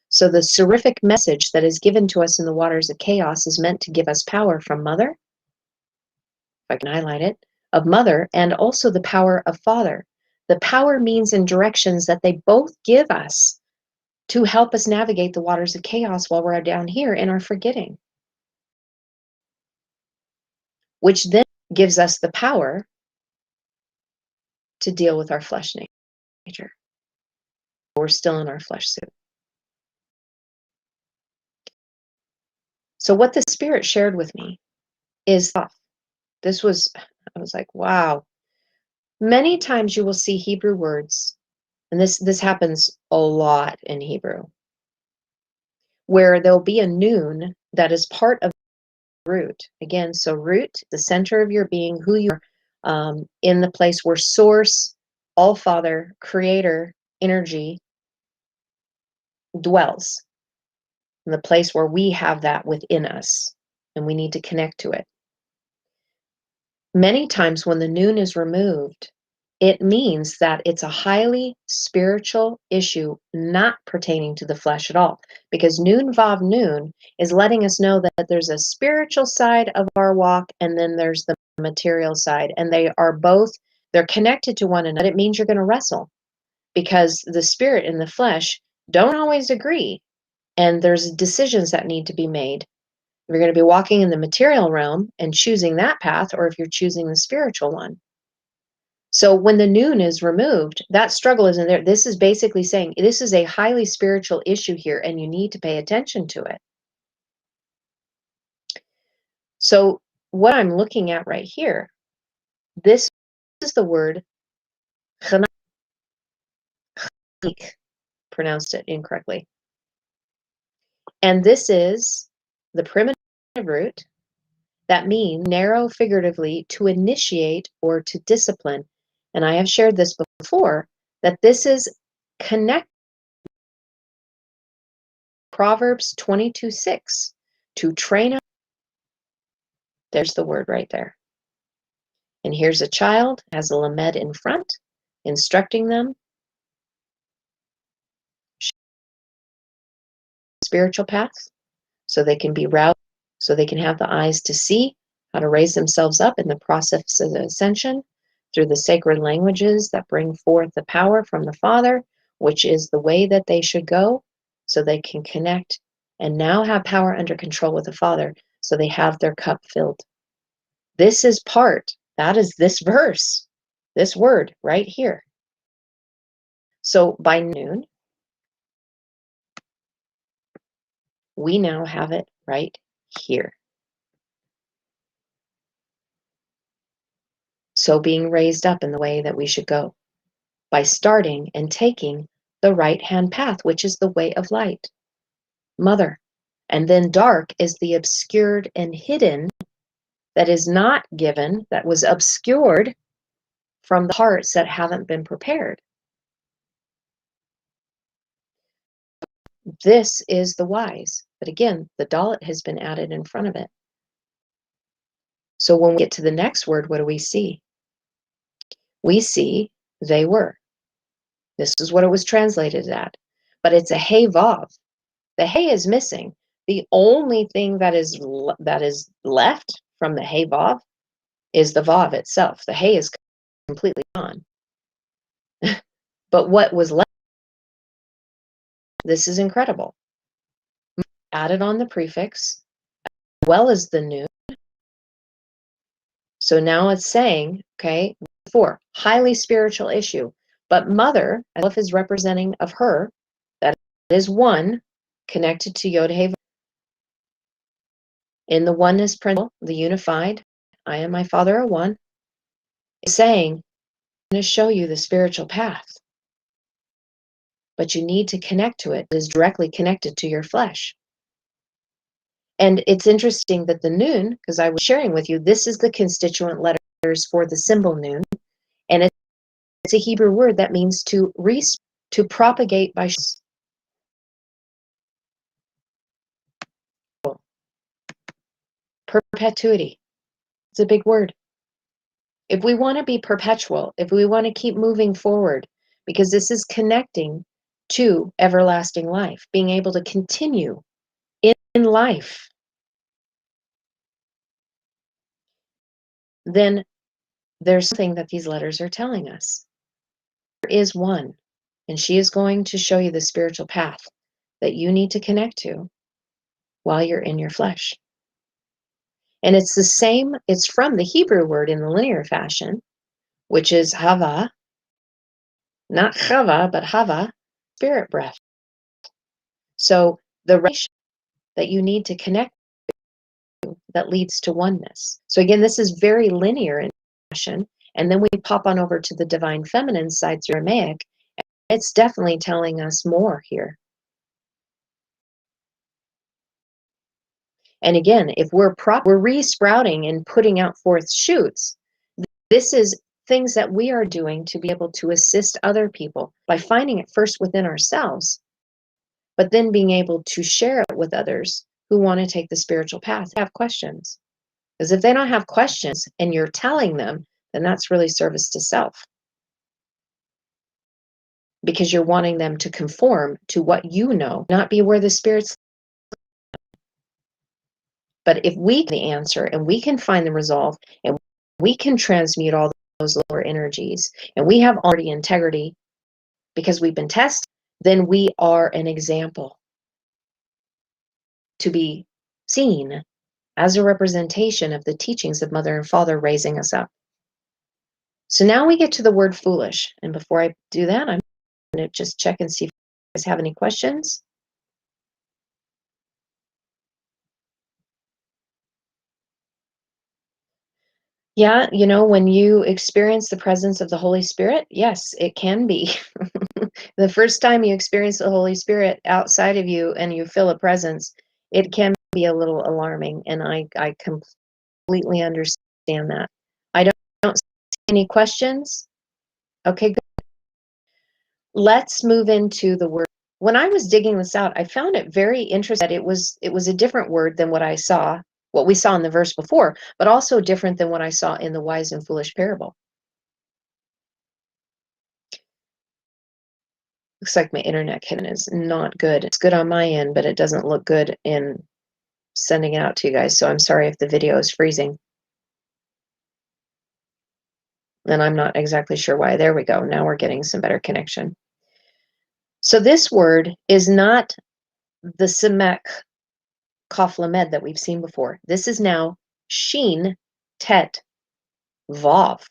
So the seraphic message that is given to us in the waters of chaos is meant to give us power from Mother, if I can highlight it, of Mother, and also the power of Father. The power, means, and directions that they both give us to help us navigate the waters of chaos while we're down here in our forgetting, which then gives us the power to deal with our flesh nature. We're still in our flesh suit. So what the Spirit shared with me is this was, I was like, wow. Many times you will see Hebrew words, and this happens a lot in Hebrew, where there'll be a noon that is part of root. Again, so root, the center of your being, who you are, in the place where source, all Father, creator, energy dwells, in the place where we have that within us, and we need to connect to it. Many times when the noon is removed, it means that it's a highly spiritual issue, not pertaining to the flesh at all. Because noon vav noon is letting us know that there's a spiritual side of our walk, and then there's the material side. And they are both, they're connected to one another. It means you're going to wrestle, because the spirit and the flesh don't always agree. And there's decisions that need to be made. If you're going to be walking in the material realm and choosing that path, or if you're choosing the spiritual one. So when the noon is removed, that struggle isn't there. This is basically saying this is a highly spiritual issue here, and you need to pay attention to it. So what I'm looking at right here, this is the word chanak, pronounced it incorrectly. And this is the primitive root that means narrow, figuratively, to initiate or to discipline. And I have shared this before, that this is connected to Proverbs 22:6, to train up. There's the word right there. And here's a child, has a lamed in front, instructing them spiritual paths, so they can be routed, so they can have the eyes to see how to raise themselves up in the process of ascension through the sacred languages that bring forth the power from the Father, which is the way that they should go, so they can connect and now have power under control with the Father, so they have their cup filled. This is part, that is this verse, this word right here. So by noon, we now have it right here. So being raised up in the way that we should go, by starting and taking the right-hand path, which is the way of light, mother. And then dark is the obscured and hidden that is not given, that was obscured from the hearts that haven't been prepared. This is the wise. But again, the dalet has been added in front of it. So when we get to the next word, what do we see? We see they were. This is what it was translated at. But it's a hey vav. The hey is missing. The only thing that is left from the hey vav is the vav itself. The hey is completely gone. But what was left, this is incredible. Added on the prefix, as well as the noon. So now it's saying, okay, 4, highly spiritual issue. But mother, Aleph is representing of her, that is one, connected to Yod-Heh. In the oneness principle, the unified, I and my Father are one, is saying, I'm going to show you the spiritual path. But you need to connect to it. It is directly connected to your flesh. And it's interesting that the noon, because I was sharing with you, this is the constituent letters for the symbol noon. And it's a Hebrew word that means to propagate by perpetuity. It's a big word. If we want to be perpetual, if we want to keep moving forward, because this is connecting to everlasting life, being able to continue in life, then there's something that these letters are telling us. There is one, and she is going to show you the spiritual path that you need to connect to while you're in your flesh. And it's the same, it's from the Hebrew word in the linear fashion, which is hava, not chava, but hava, spirit breath. So the relation that you need to connect to that leads to oneness. So again, this is very linear in fashion. And then we pop on over to the divine feminine side through Aramaic. It's definitely telling us more here. And again, if we're re-sprouting and putting out forth shoots, this is things that we are doing to be able to assist other people by finding it first within ourselves, but then being able to share it with others who want to take the spiritual path, have questions. Because if they don't have questions and you're telling them, then that's really service to self. Because you're wanting them to conform to what you know, not be where the spirit's. But if we can the answer and we can find the resolve and we can transmute all those lower energies and we have already integrity because we've been tested, then we are an example to be seen as a representation of the teachings of Mother and Father raising us up. So now we get to the word foolish. And before I do that, I'm going to just check and see if you guys have any questions. Yeah, you know, when you experience the presence of the Holy Spirit, yes, it can be. The first time you experience the Holy Spirit outside of you and you feel a presence, it can be a little alarming. And I completely understand that. I don't see any questions. Okay, good. Let's move into the word. When I was digging this out, I found it very interesting that it was a different word than what we saw in the verse before, but also different than what I saw in the wise and foolish parable. Looks like my internet connection is not good. It's good on my end, but it doesn't look good in sending it out to you guys. So I'm sorry if the video is freezing. And I'm not exactly sure why. There we go. Now we're getting some better connection. So this word is not the Semek Kaf Lamed that we've seen before. This is now Shin Tet Vav.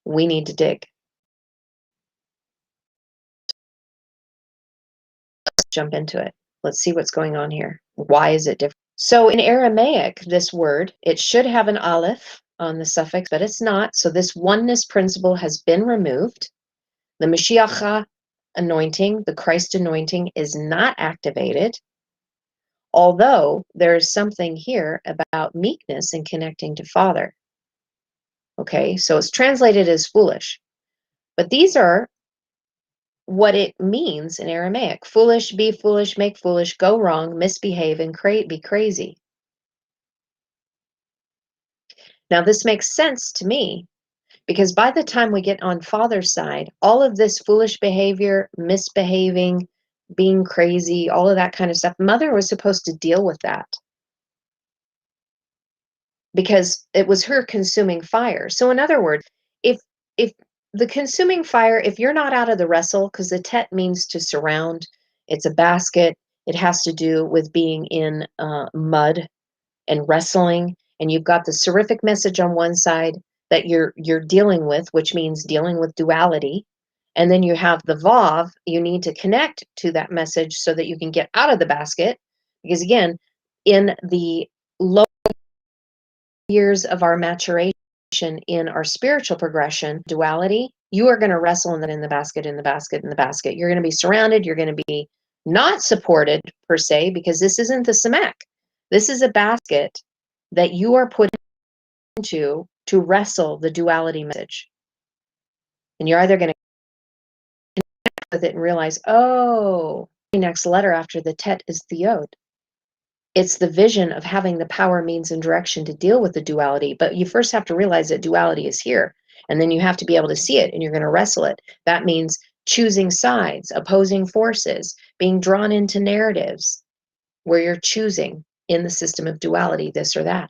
We need to dig. jump into it. Let's see what's going on here. Why is it different? So in Aramaic, this word, it should have an aleph on the suffix, but it's not. So this oneness principle has been removed. The Mashiach anointing, the Christ anointing, is not activated. Although there is something here about meekness and connecting to Father. Okay, so it's translated as foolish. But these are what it means in Aramaic. Foolish, be foolish, make foolish, go wrong, misbehave, and be crazy. Now, this makes sense to me because by the time we get on Father's side, all of this foolish behavior, misbehaving, being crazy, all of that kind of stuff, Mother was supposed to deal with that because it was her consuming fire. So in other words, if the consuming fire, if you're not out of the wrestle, because the tet means to surround, it's a basket, it has to do with being in mud and wrestling, and you've got the seraphic message on one side that you're dealing with, which means dealing with duality, and then you have the vav. You need to connect to that message so that you can get out of the basket, because again, in the low years of our maturation in our spiritual progression, duality, you are going to wrestle in the basket, in the basket, in the basket. You're going to be surrounded. You're going to be not supported per se, because this isn't the samak. This is a basket that you are put into to wrestle the duality message. And you're either going to connect with it and realize, oh, the next letter after the tet is the yod. It's the vision of having the power, means, and direction to deal with the duality. But you first have to realize that duality is here. And then you have to be able to see it, and you're going to wrestle it. That means choosing sides, opposing forces, being drawn into narratives where you're choosing in the system of duality, this or that.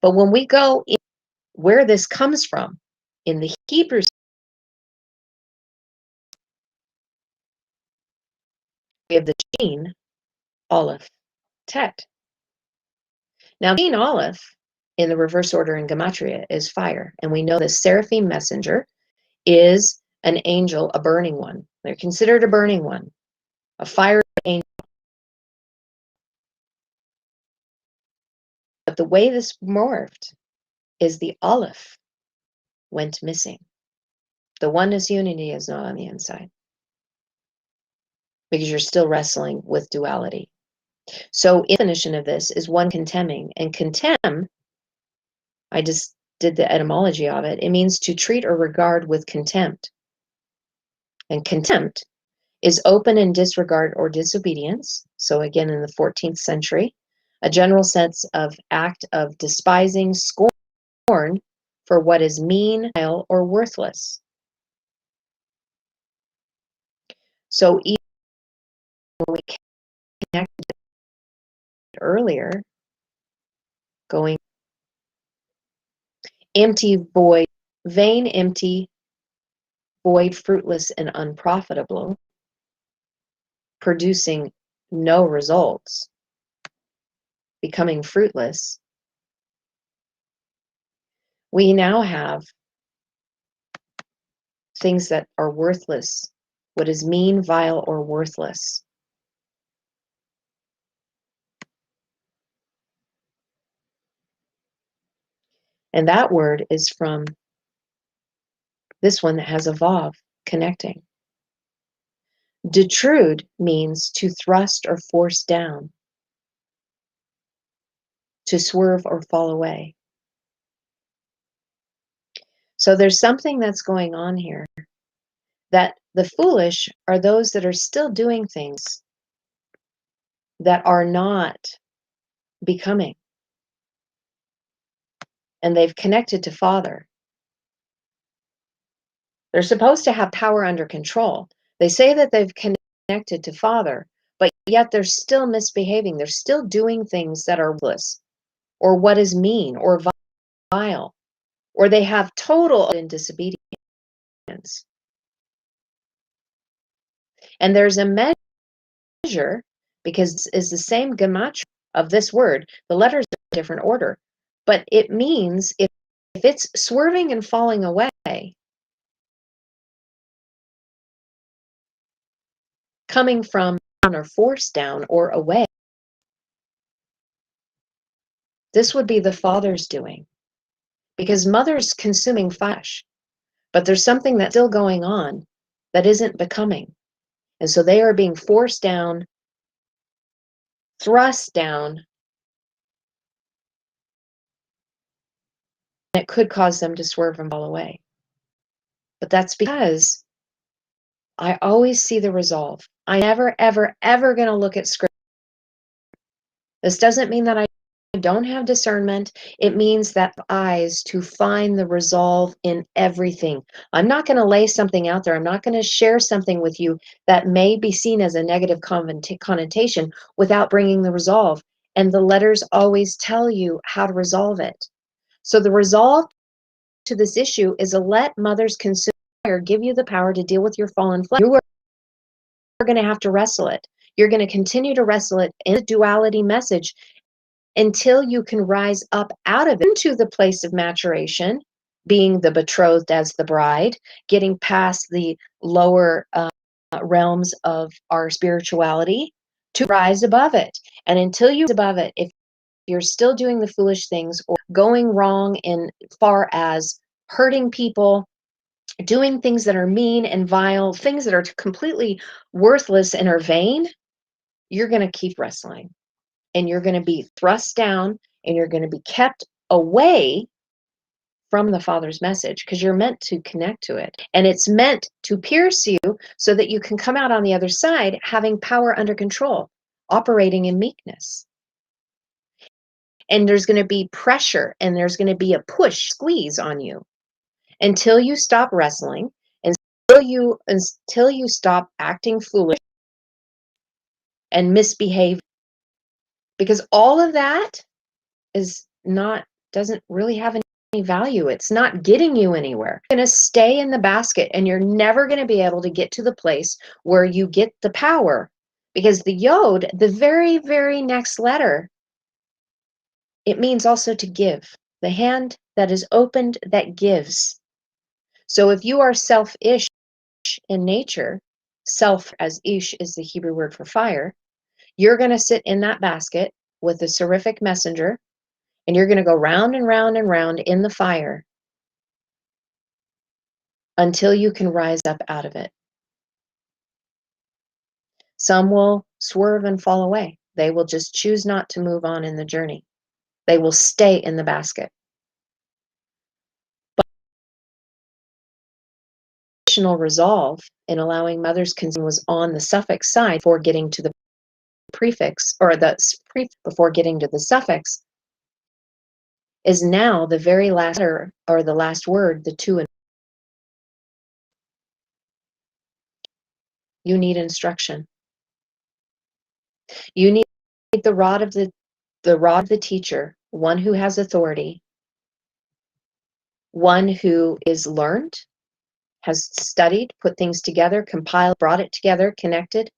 But when we go in where this comes from, in the Hebrew, we have the Shin, Aleph, Tet. Now, Shin, Aleph, in the reverse order in Gematria, is fire. And we know the seraphim messenger is an angel, a burning one. They're considered a burning one, a fire angel. But the way this morphed is the Aleph went missing. The oneness unity is not on the inside because you're still wrestling with duality. So definition of this is one contemning. And contemn, I just did the etymology of it. It means to treat or regard with contempt. And contempt is open in disregard or disobedience. So again, in the 14th century, a general sense of act of despising, scorn for what is mean, vile, or worthless. So even when we connected earlier, going empty, void, vain, empty, void, fruitless, and unprofitable, producing no results, becoming fruitless, we now have things that are worthless, what is mean, vile, or worthless. And that word is from this one that has a vav, connecting. Detrude means to thrust or force down, to swerve or fall away. So there's something that's going on here, that the foolish are those that are still doing things that are not becoming. And they've connected to Father. They're supposed to have power under control. They say that they've connected to Father, but yet they're still misbehaving. They're still doing things that are worthless, or what is mean, or vile, or they have total disobedience. And there's a measure, because it's the same gematria of this word. The letters are in different order, but it means if it's swerving and falling away, coming from down or forced down or away. This would be the Father's doing, because Mother's consuming flesh, but there's something that's still going on that isn't becoming. And so they are being forced down, thrust down, and it could cause them to swerve and fall away. But that's because I always see the resolve. I never, ever, ever going to look at scripture. This doesn't mean that I don't have discernment. It means that eyes to find the resolve in everything. I'm not going to lay something out there. I'm not going to share something with you that may be seen as a negative connotation without bringing the resolve. And the letters always tell you how to resolve it. So the resolve to this issue is to let Mother's consume fire give you the power to deal with your fallen flesh. You are going to have to wrestle it. You're going to continue to wrestle it in the duality message until you can rise up out of it into the place of maturation, being the betrothed as the bride, getting past the lower realms of our spirituality to rise above it. And until you rise above it, if you're still doing the foolish things or going wrong in far as hurting people, doing things that are mean and vile, things that are completely worthless and are vain, you're going to keep wrestling. And you're going to be thrust down and you're going to be kept away from the Father's message because you're meant to connect to it. And it's meant to pierce you so that you can come out on the other side having power under control, operating in meekness. And there's going to be pressure and there's going to be a push, squeeze on you until you stop wrestling, until you stop acting foolish and misbehaving. Because all of that doesn't really have any value. It's not getting you anywhere. You're going to stay in the basket and you're never going to be able to get to the place where you get the power, because the yod, the very, very next letter, it means also to give. The hand that is opened that gives. So if you are selfish in nature, self as ish is the Hebrew word for fire, you're going to sit in that basket with the seraphic messenger, and you're going to go round and round and round in the fire until you can rise up out of it. Some will swerve and fall away. They will just choose not to move on in the journey. They will stay in the basket. But additional resolve in allowing Mother's consent was on the suffix side before getting to the prefix, or the prefix before getting to the suffix, is now the very last letter or the last word, the two. You need instruction. You need the rod of the teacher, one who has authority, one who is learned, has studied, put things together, compiled, brought it together, connected,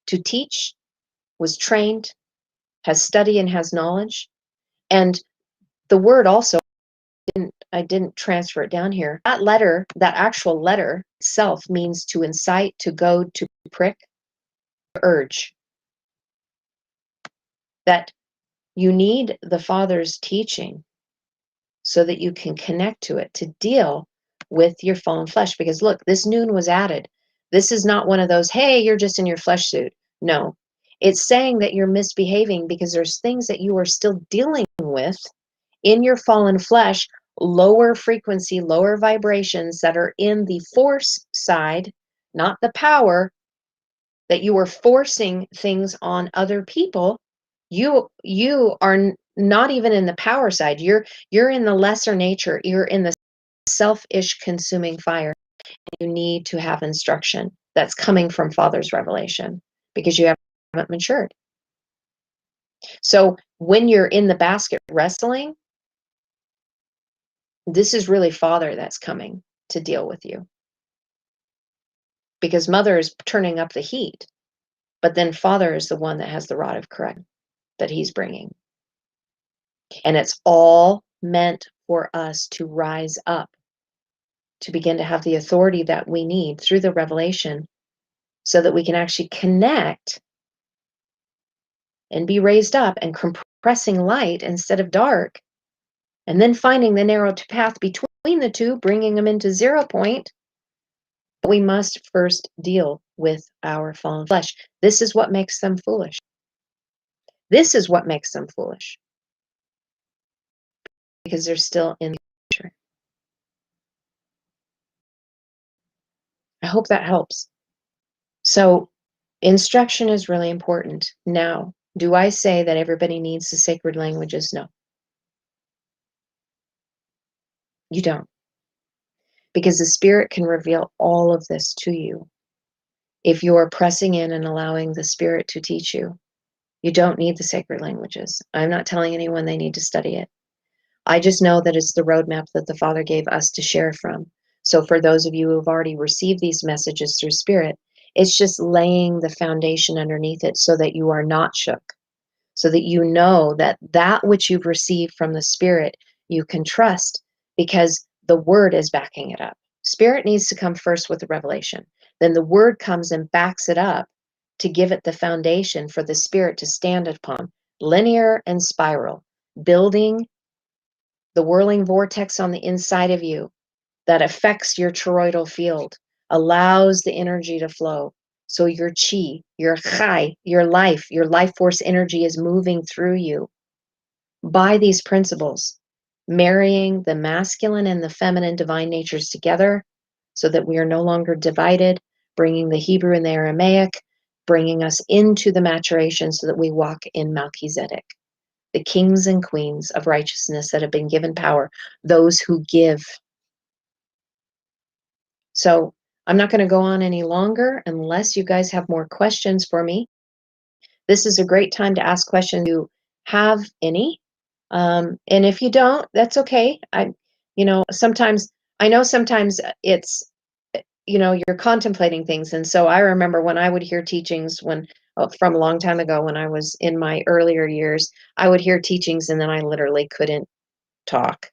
to teach, was trained, has study and has knowledge. And the word also, I didn't transfer it down here. That letter, that actual letter itself means to incite, to goad, to prick, to urge. That you need the Father's teaching so that you can connect to it, to deal with your fallen flesh. Because look, this noon was added. This is not one of those, hey, you're just in your flesh suit. No, it's saying that you're misbehaving because there's things that you are still dealing with in your fallen flesh, lower frequency, lower vibrations that are in the force side, not the power, that you are forcing things on other people. You are not even in the power side. You're in the lesser nature. You're in the selfish consuming fire. You need to have instruction that's coming from Father's revelation because you haven't matured. So when you're in the basket wrestling, this is really Father that's coming to deal with you. Because Mother is turning up the heat, but then Father is the one that has the rod of correction that he's bringing. And it's all meant for us to rise up, to begin to have the authority that we need through the revelation so that we can actually connect and be raised up and compressing light instead of dark, and then finding the narrow path between the two, bringing them into 0 point. We must first deal with our fallen flesh. This is what makes them foolish. This is what makes them foolish, because they're still in the future. I hope that helps. So instruction is really important. Now, do I say that everybody needs the sacred languages? No, you don't. Because the Spirit can reveal all of this to you if you're pressing in and allowing the Spirit to teach you. You don't need the sacred languages. I'm not telling anyone they need to study it. I just know that it's the roadmap that the Father gave us to share from. So for those of you who have already received these messages through Spirit, it's just laying the foundation underneath it so that you are not shook, so that you know that that which you've received from the Spirit, you can trust because the Word is backing it up. Spirit needs to come first with the revelation. Then the Word comes and backs it up to give it the foundation for the Spirit to stand upon, linear and spiral, building the whirling vortex on the inside of you that affects your toroidal field, allows the energy to flow. So your chi, your chai, your life force energy is moving through you by these principles, marrying the masculine and the feminine divine natures together so that we are no longer divided, bringing the Hebrew and the Aramaic, bringing us into the maturation so that we walk in Melchizedek, the kings and queens of righteousness that have been given power, those who give. So I'm not going to go on any longer unless you guys have more questions for me. This is a great time to ask questions if you have any. And if you don't, that's okay. Sometimes it's, you're contemplating things. And so I remember when I would hear teachings from a long time ago, when I was in my earlier years, I would hear teachings and then I literally couldn't talk.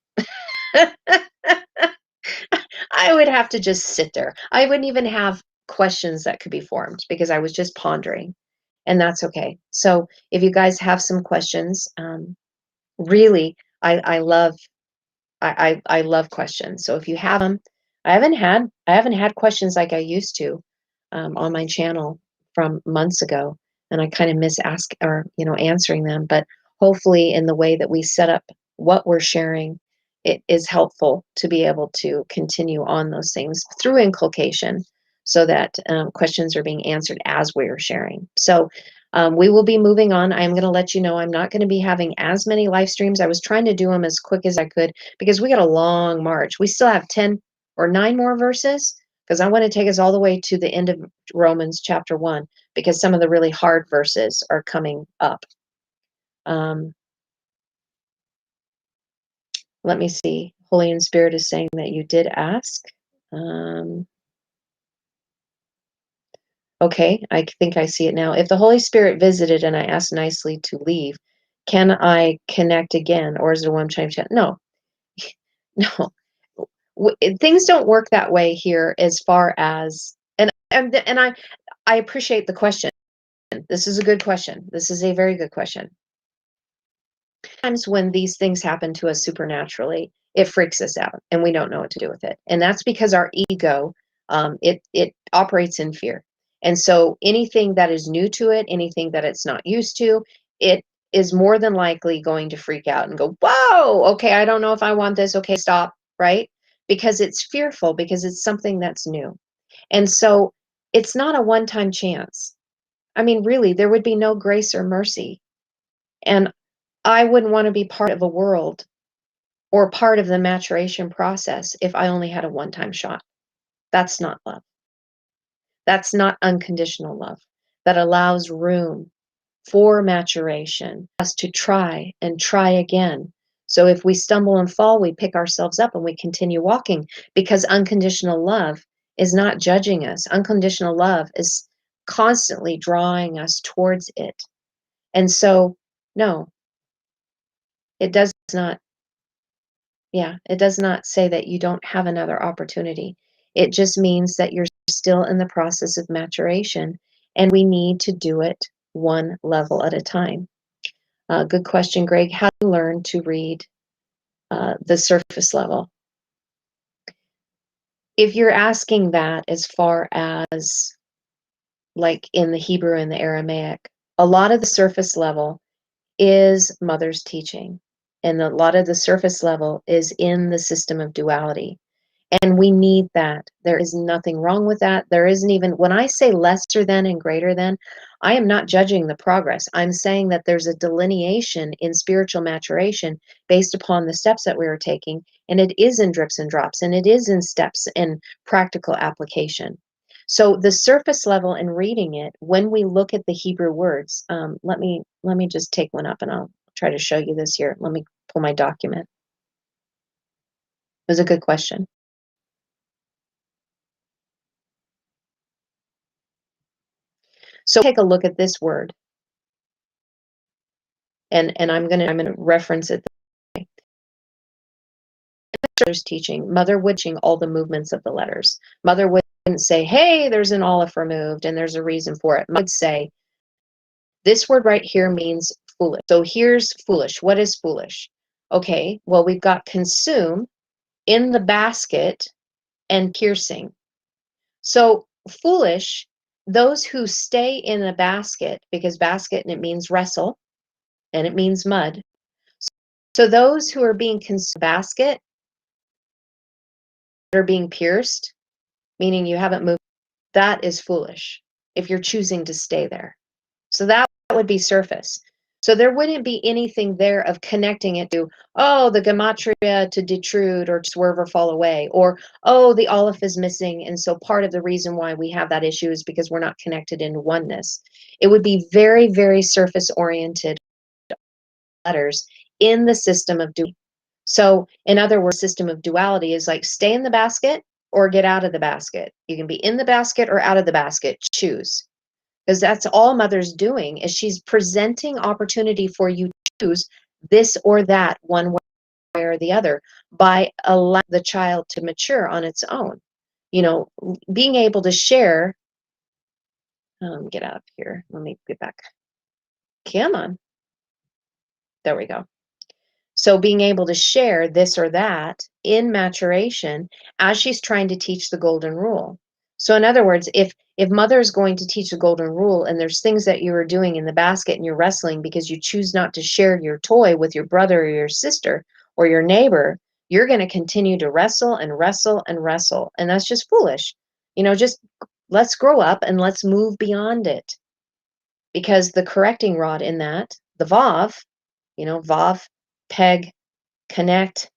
I would have to just sit there. I wouldn't even have questions that could be formed because I was just pondering, and that's okay. So if you guys have some questions, really, I love I love questions. So if you have them, I haven't had questions like I used to on my channel from months ago, and I kind of miss answering them. But hopefully, in the way that we set up what we're sharing, it is helpful to be able to continue on those things through inculcation, so that questions are being answered as we are sharing. So we will be moving on. I'm going to let you know I'm not going to be having as many live streams. I was trying to do them as quick as I could because we got a long march. We still have 10 or 9 more verses because I want to take us all the way to the end of Romans chapter 1 because some of the really hard verses are coming up. Let me see. Holy and Spirit is saying that you did ask. Okay, I think I see it now. If the Holy Spirit visited and I asked nicely to leave, can I connect again? Or is it a one-time chat? No, no. Things don't work that way here as far as, and I appreciate the question. This is a good question. This is a very good question. Sometimes when these things happen to us supernaturally, it freaks us out and we don't know what to do with it. And that's because our ego, it operates in fear. And so anything that is new to it, anything that it's not used to, it is more than likely going to freak out and go, whoa, okay, I don't know if I want this. Okay, stop, right? Because it's fearful, because it's something that's new. And so it's not a one-time chance. I mean, really, there would be no grace or mercy. And I wouldn't want to be part of a world or part of the maturation process if I only had a one-time shot. That's not love. That's not unconditional love. That allows room for maturation, us to try and try again. So if we stumble and fall, we pick ourselves up and we continue walking, because unconditional love is not judging us. Unconditional love is constantly drawing us towards it. And so, no, it does not. Yeah, it does not say that you don't have another opportunity. It just means that you're still in the process of maturation, and we need to do it one level at a time. Good question, Greg. How do you learn to read the surface level? If you're asking that as far as like in the Hebrew and the Aramaic, a lot of the surface level is Mother's teaching. And a lot of the surface level is in the system of duality. And we need that. There is nothing wrong with that. There isn't even, when I say lesser than and greater than, I am not judging the progress. I'm saying that there's a delineation in spiritual maturation based upon the steps that we are taking. And it is in drips and drops, and it is in steps and practical application. So the surface level in reading it, when we look at the Hebrew words, let me just take one up and I'll try to show you this here. Let me pull my document. It was a good question. So take a look at this word, and I'm gonna reference it. Mother's teaching, Mother would teaching all the movements of the letters. Mother wouldn't say, "Hey, there's an aleph removed, and there's a reason for it." Mother would say, "This word right here means foolish." So here's foolish. What is foolish? Okay, well we've got consume, in the basket, and piercing. So foolish, those who stay in the basket, because basket and it means wrestle, and it means mud. So those who are being basket are being pierced, meaning you haven't moved, that is foolish if you're choosing to stay there. So that would be surface. So there wouldn't be anything there of connecting it to, oh, the gematria to detrude or swerve or fall away, or, oh, the aleph is missing. And so part of the reason why we have that issue is because we're not connected into oneness. It would be very, very surface oriented letters in the system of duality. So in other words, system of duality is like stay in the basket or get out of the basket. You can be in the basket or out of the basket, choose. Because that's all Mother's doing is she's presenting opportunity for you to choose this or that one way or the other by allowing the child to mature on its own. You know, being able to share, get out of here. Let me get back. Come on. There we go. So being able to share this or that in maturation as she's trying to teach the golden rule. So in other words, if Mother is going to teach the golden rule and there's things that you are doing in the basket and you're wrestling because you choose not to share your toy with your brother or your sister or your neighbor, you're going to continue to wrestle and wrestle and wrestle. And that's just foolish. You know, just let's grow up and let's move beyond it. Because the correcting rod in that, the Vav, you know, Vav, peg, connect,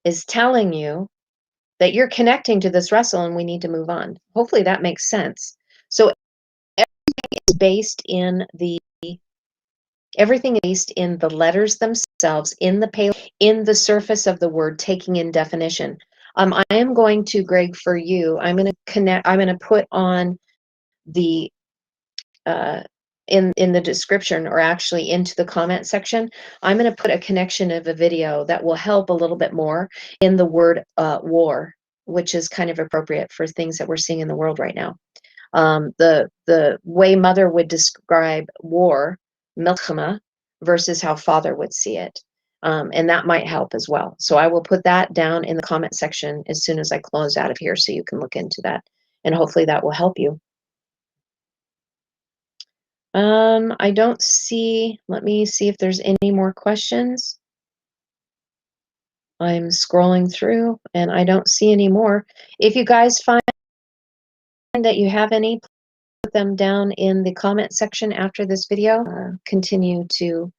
is telling you that you're connecting to this wrestle and we need to move on. Hopefully that makes sense. So everything is based in the letters themselves, in the surface of the word, taking in definition. I am going to, Greg, for you, I'm going to put on the in the description, or actually into the comment section, I'm going to put a connection of a video that will help a little bit more in the word war, which is kind of appropriate for things that we're seeing in the world right now. The way Mother would describe war, milchama, versus how Father would see it. And that might help as well. So I will put that down in the comment section as soon as I close out of here so you can look into that. And hopefully that will help you. I don't see, let me see if there's any more questions. I'm scrolling through and I don't see any more. If you guys find that you have any, put them down in the comment section after this video. Continue to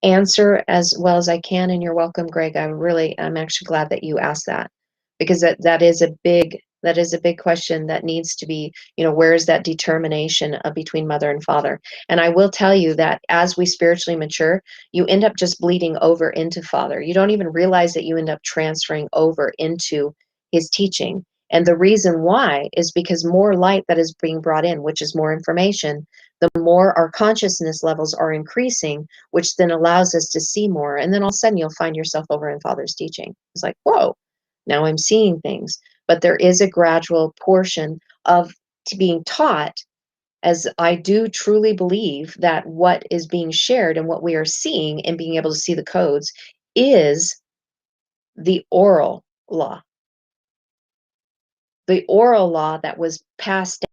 answer as well as I can, and you're welcome, Greg. I'm actually glad that you asked that, because that is a big question that needs to be, you know, where is that determination between Mother and Father? And I will tell you that as we spiritually mature, you end up just bleeding over into Father. You don't even realize that you end up transferring over into his teaching. And the reason why is because more light that is being brought in, which is more information, the more our consciousness levels are increasing, which then allows us to see more. And then all of a sudden you'll find yourself over in Father's teaching. It's like, whoa, now I'm seeing things. but there is a gradual portion of being taught, as I do truly believe that what is being shared and what we are seeing and being able to see the codes is the oral law. The oral law that was passed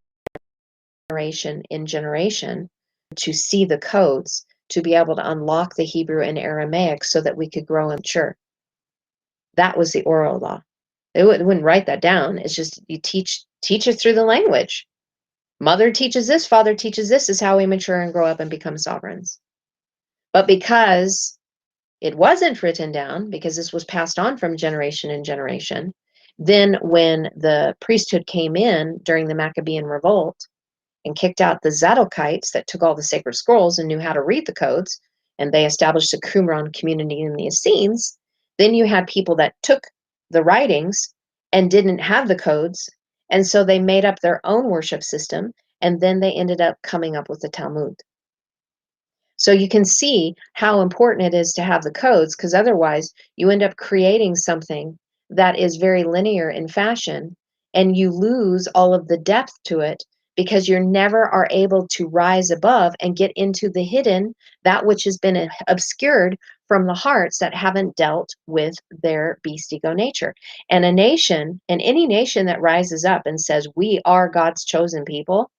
generation in generation to see the codes, to be able to unlock the Hebrew and Aramaic so that we could grow and mature. That was the oral law. They wouldn't write that down. It's just you teach it through the language. Mother teaches this, father teaches this, is how we mature and grow up and become sovereigns. But because it wasn't written down, because this was passed on from generation and generation, then when the priesthood came in during the Maccabean revolt and kicked out the Zadokites that took all the sacred scrolls and knew how to read the codes, and they established a Qumran community in the Essenes, then you had people that took the writings and didn't have the codes, and so they made up their own worship system, and then they ended up coming up with the Talmud. So you can see how important it is to have the codes, because otherwise you end up creating something that is very linear in fashion, and you lose all of the depth to it because you never are able to rise above and get into the hidden, that which has been obscured from the hearts that haven't dealt with their beast ego nature. And a nation, and any nation that rises up and says, we are God's chosen people,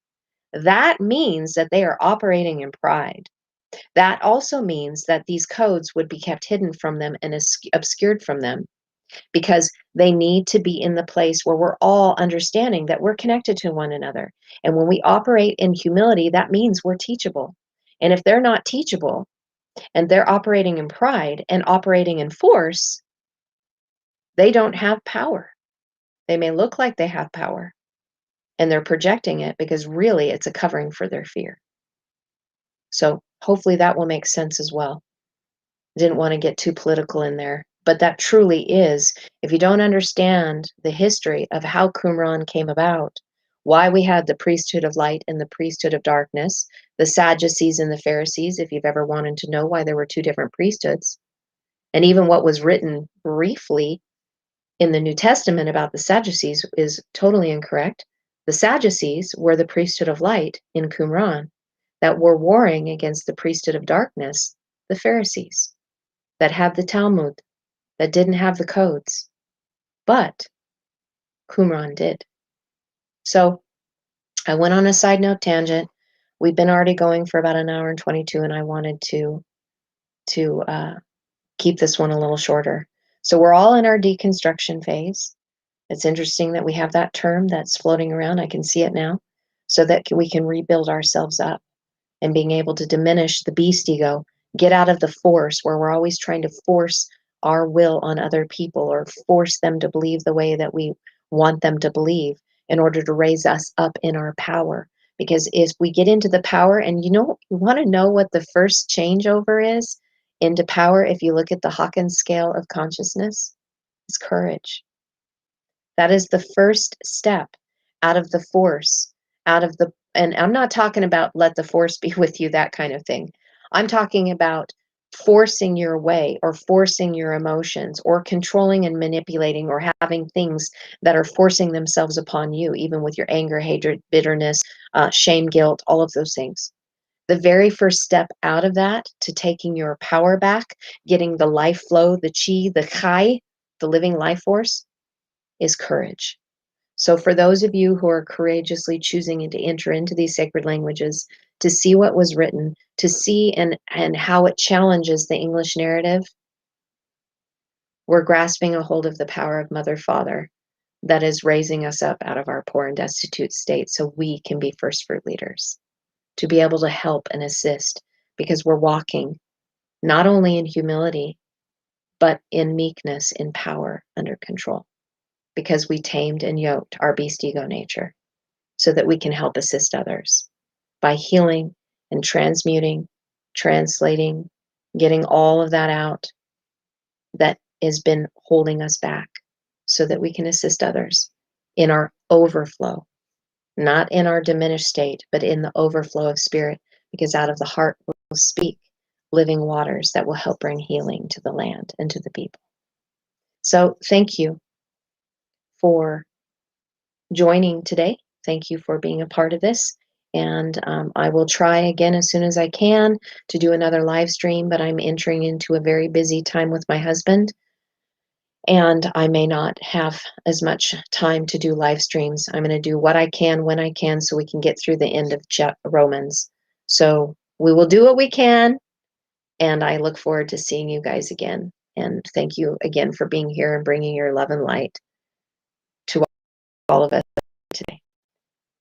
that means that they are operating in pride. That also means that these codes would be kept hidden from them and obscured from them, because they need to be in the place where we're all understanding that we're connected to one another. And when we operate in humility, that means we're teachable. And if they're not teachable and they're operating in pride and operating in force, they don't have power. They may look like they have power, and they're projecting it because really it's a covering for their fear. So hopefully that will make sense as well. Didn't want to get too political in there, but that truly is, if you don't understand the history of how Qumran came about, why we had the priesthood of light and the priesthood of darkness, the Sadducees and the Pharisees, if you've ever wanted to know why there were two different priesthoods, and even what was written briefly in the New Testament about the Sadducees is totally incorrect. The Sadducees were the priesthood of light in Qumran that were warring against the priesthood of darkness, the Pharisees, that had the Talmud, that didn't have the codes, but Qumran did. So I went on a side note tangent. We've been already going for about an hour and 22, and I wanted to keep this one a little shorter. So we're all in our deconstruction phase. It's interesting that we have that term that's floating around. I can see it now, so that we can rebuild ourselves up and being able to diminish the beast ego, get out of the force where we're always trying to force our will on other people or force them to believe the way that we want them to believe in order to raise us up in our power. Because if we get into the power, and you want to know what the first changeover is into power, if you look at the Hawkins scale of consciousness, it's courage. That is the first step out of the force, and I'm not talking about let the force be with you, that kind of thing. I'm talking about forcing your way or forcing your emotions or controlling and manipulating or having things that are forcing themselves upon you, even with your anger, hatred, bitterness, shame, guilt, all of those things. The very first step out of that to taking your power back, getting the life flow, the chi, the chai, the living life force, is courage. So for those of you who are courageously choosing to enter into these sacred languages, to see what was written, to see and how it challenges the English narrative, we're grasping a hold of the power of Mother Father that is raising us up out of our poor and destitute state so we can be first fruit leaders, to be able to help and assist, because we're walking not only in humility, but in meekness, in power, under control, because we tamed and yoked our beast ego nature so that we can help assist others by healing and transmuting, translating, getting all of that out that has been holding us back so that we can assist others in our overflow, not in our diminished state, but in the overflow of spirit, because out of the heart will speak living waters that will help bring healing to the land and to the people. So thank you for joining today. Thank you for being a part of this. And I will try again as soon as I can to do another live stream, but I'm entering into a very busy time with my husband, and I may not have as much time to do live streams. I'm going to do what I can when I can so we can get through the end of Romans. So we will do what we can, and I look forward to seeing you guys again. And thank you again for being here and bringing your love and light to all of us.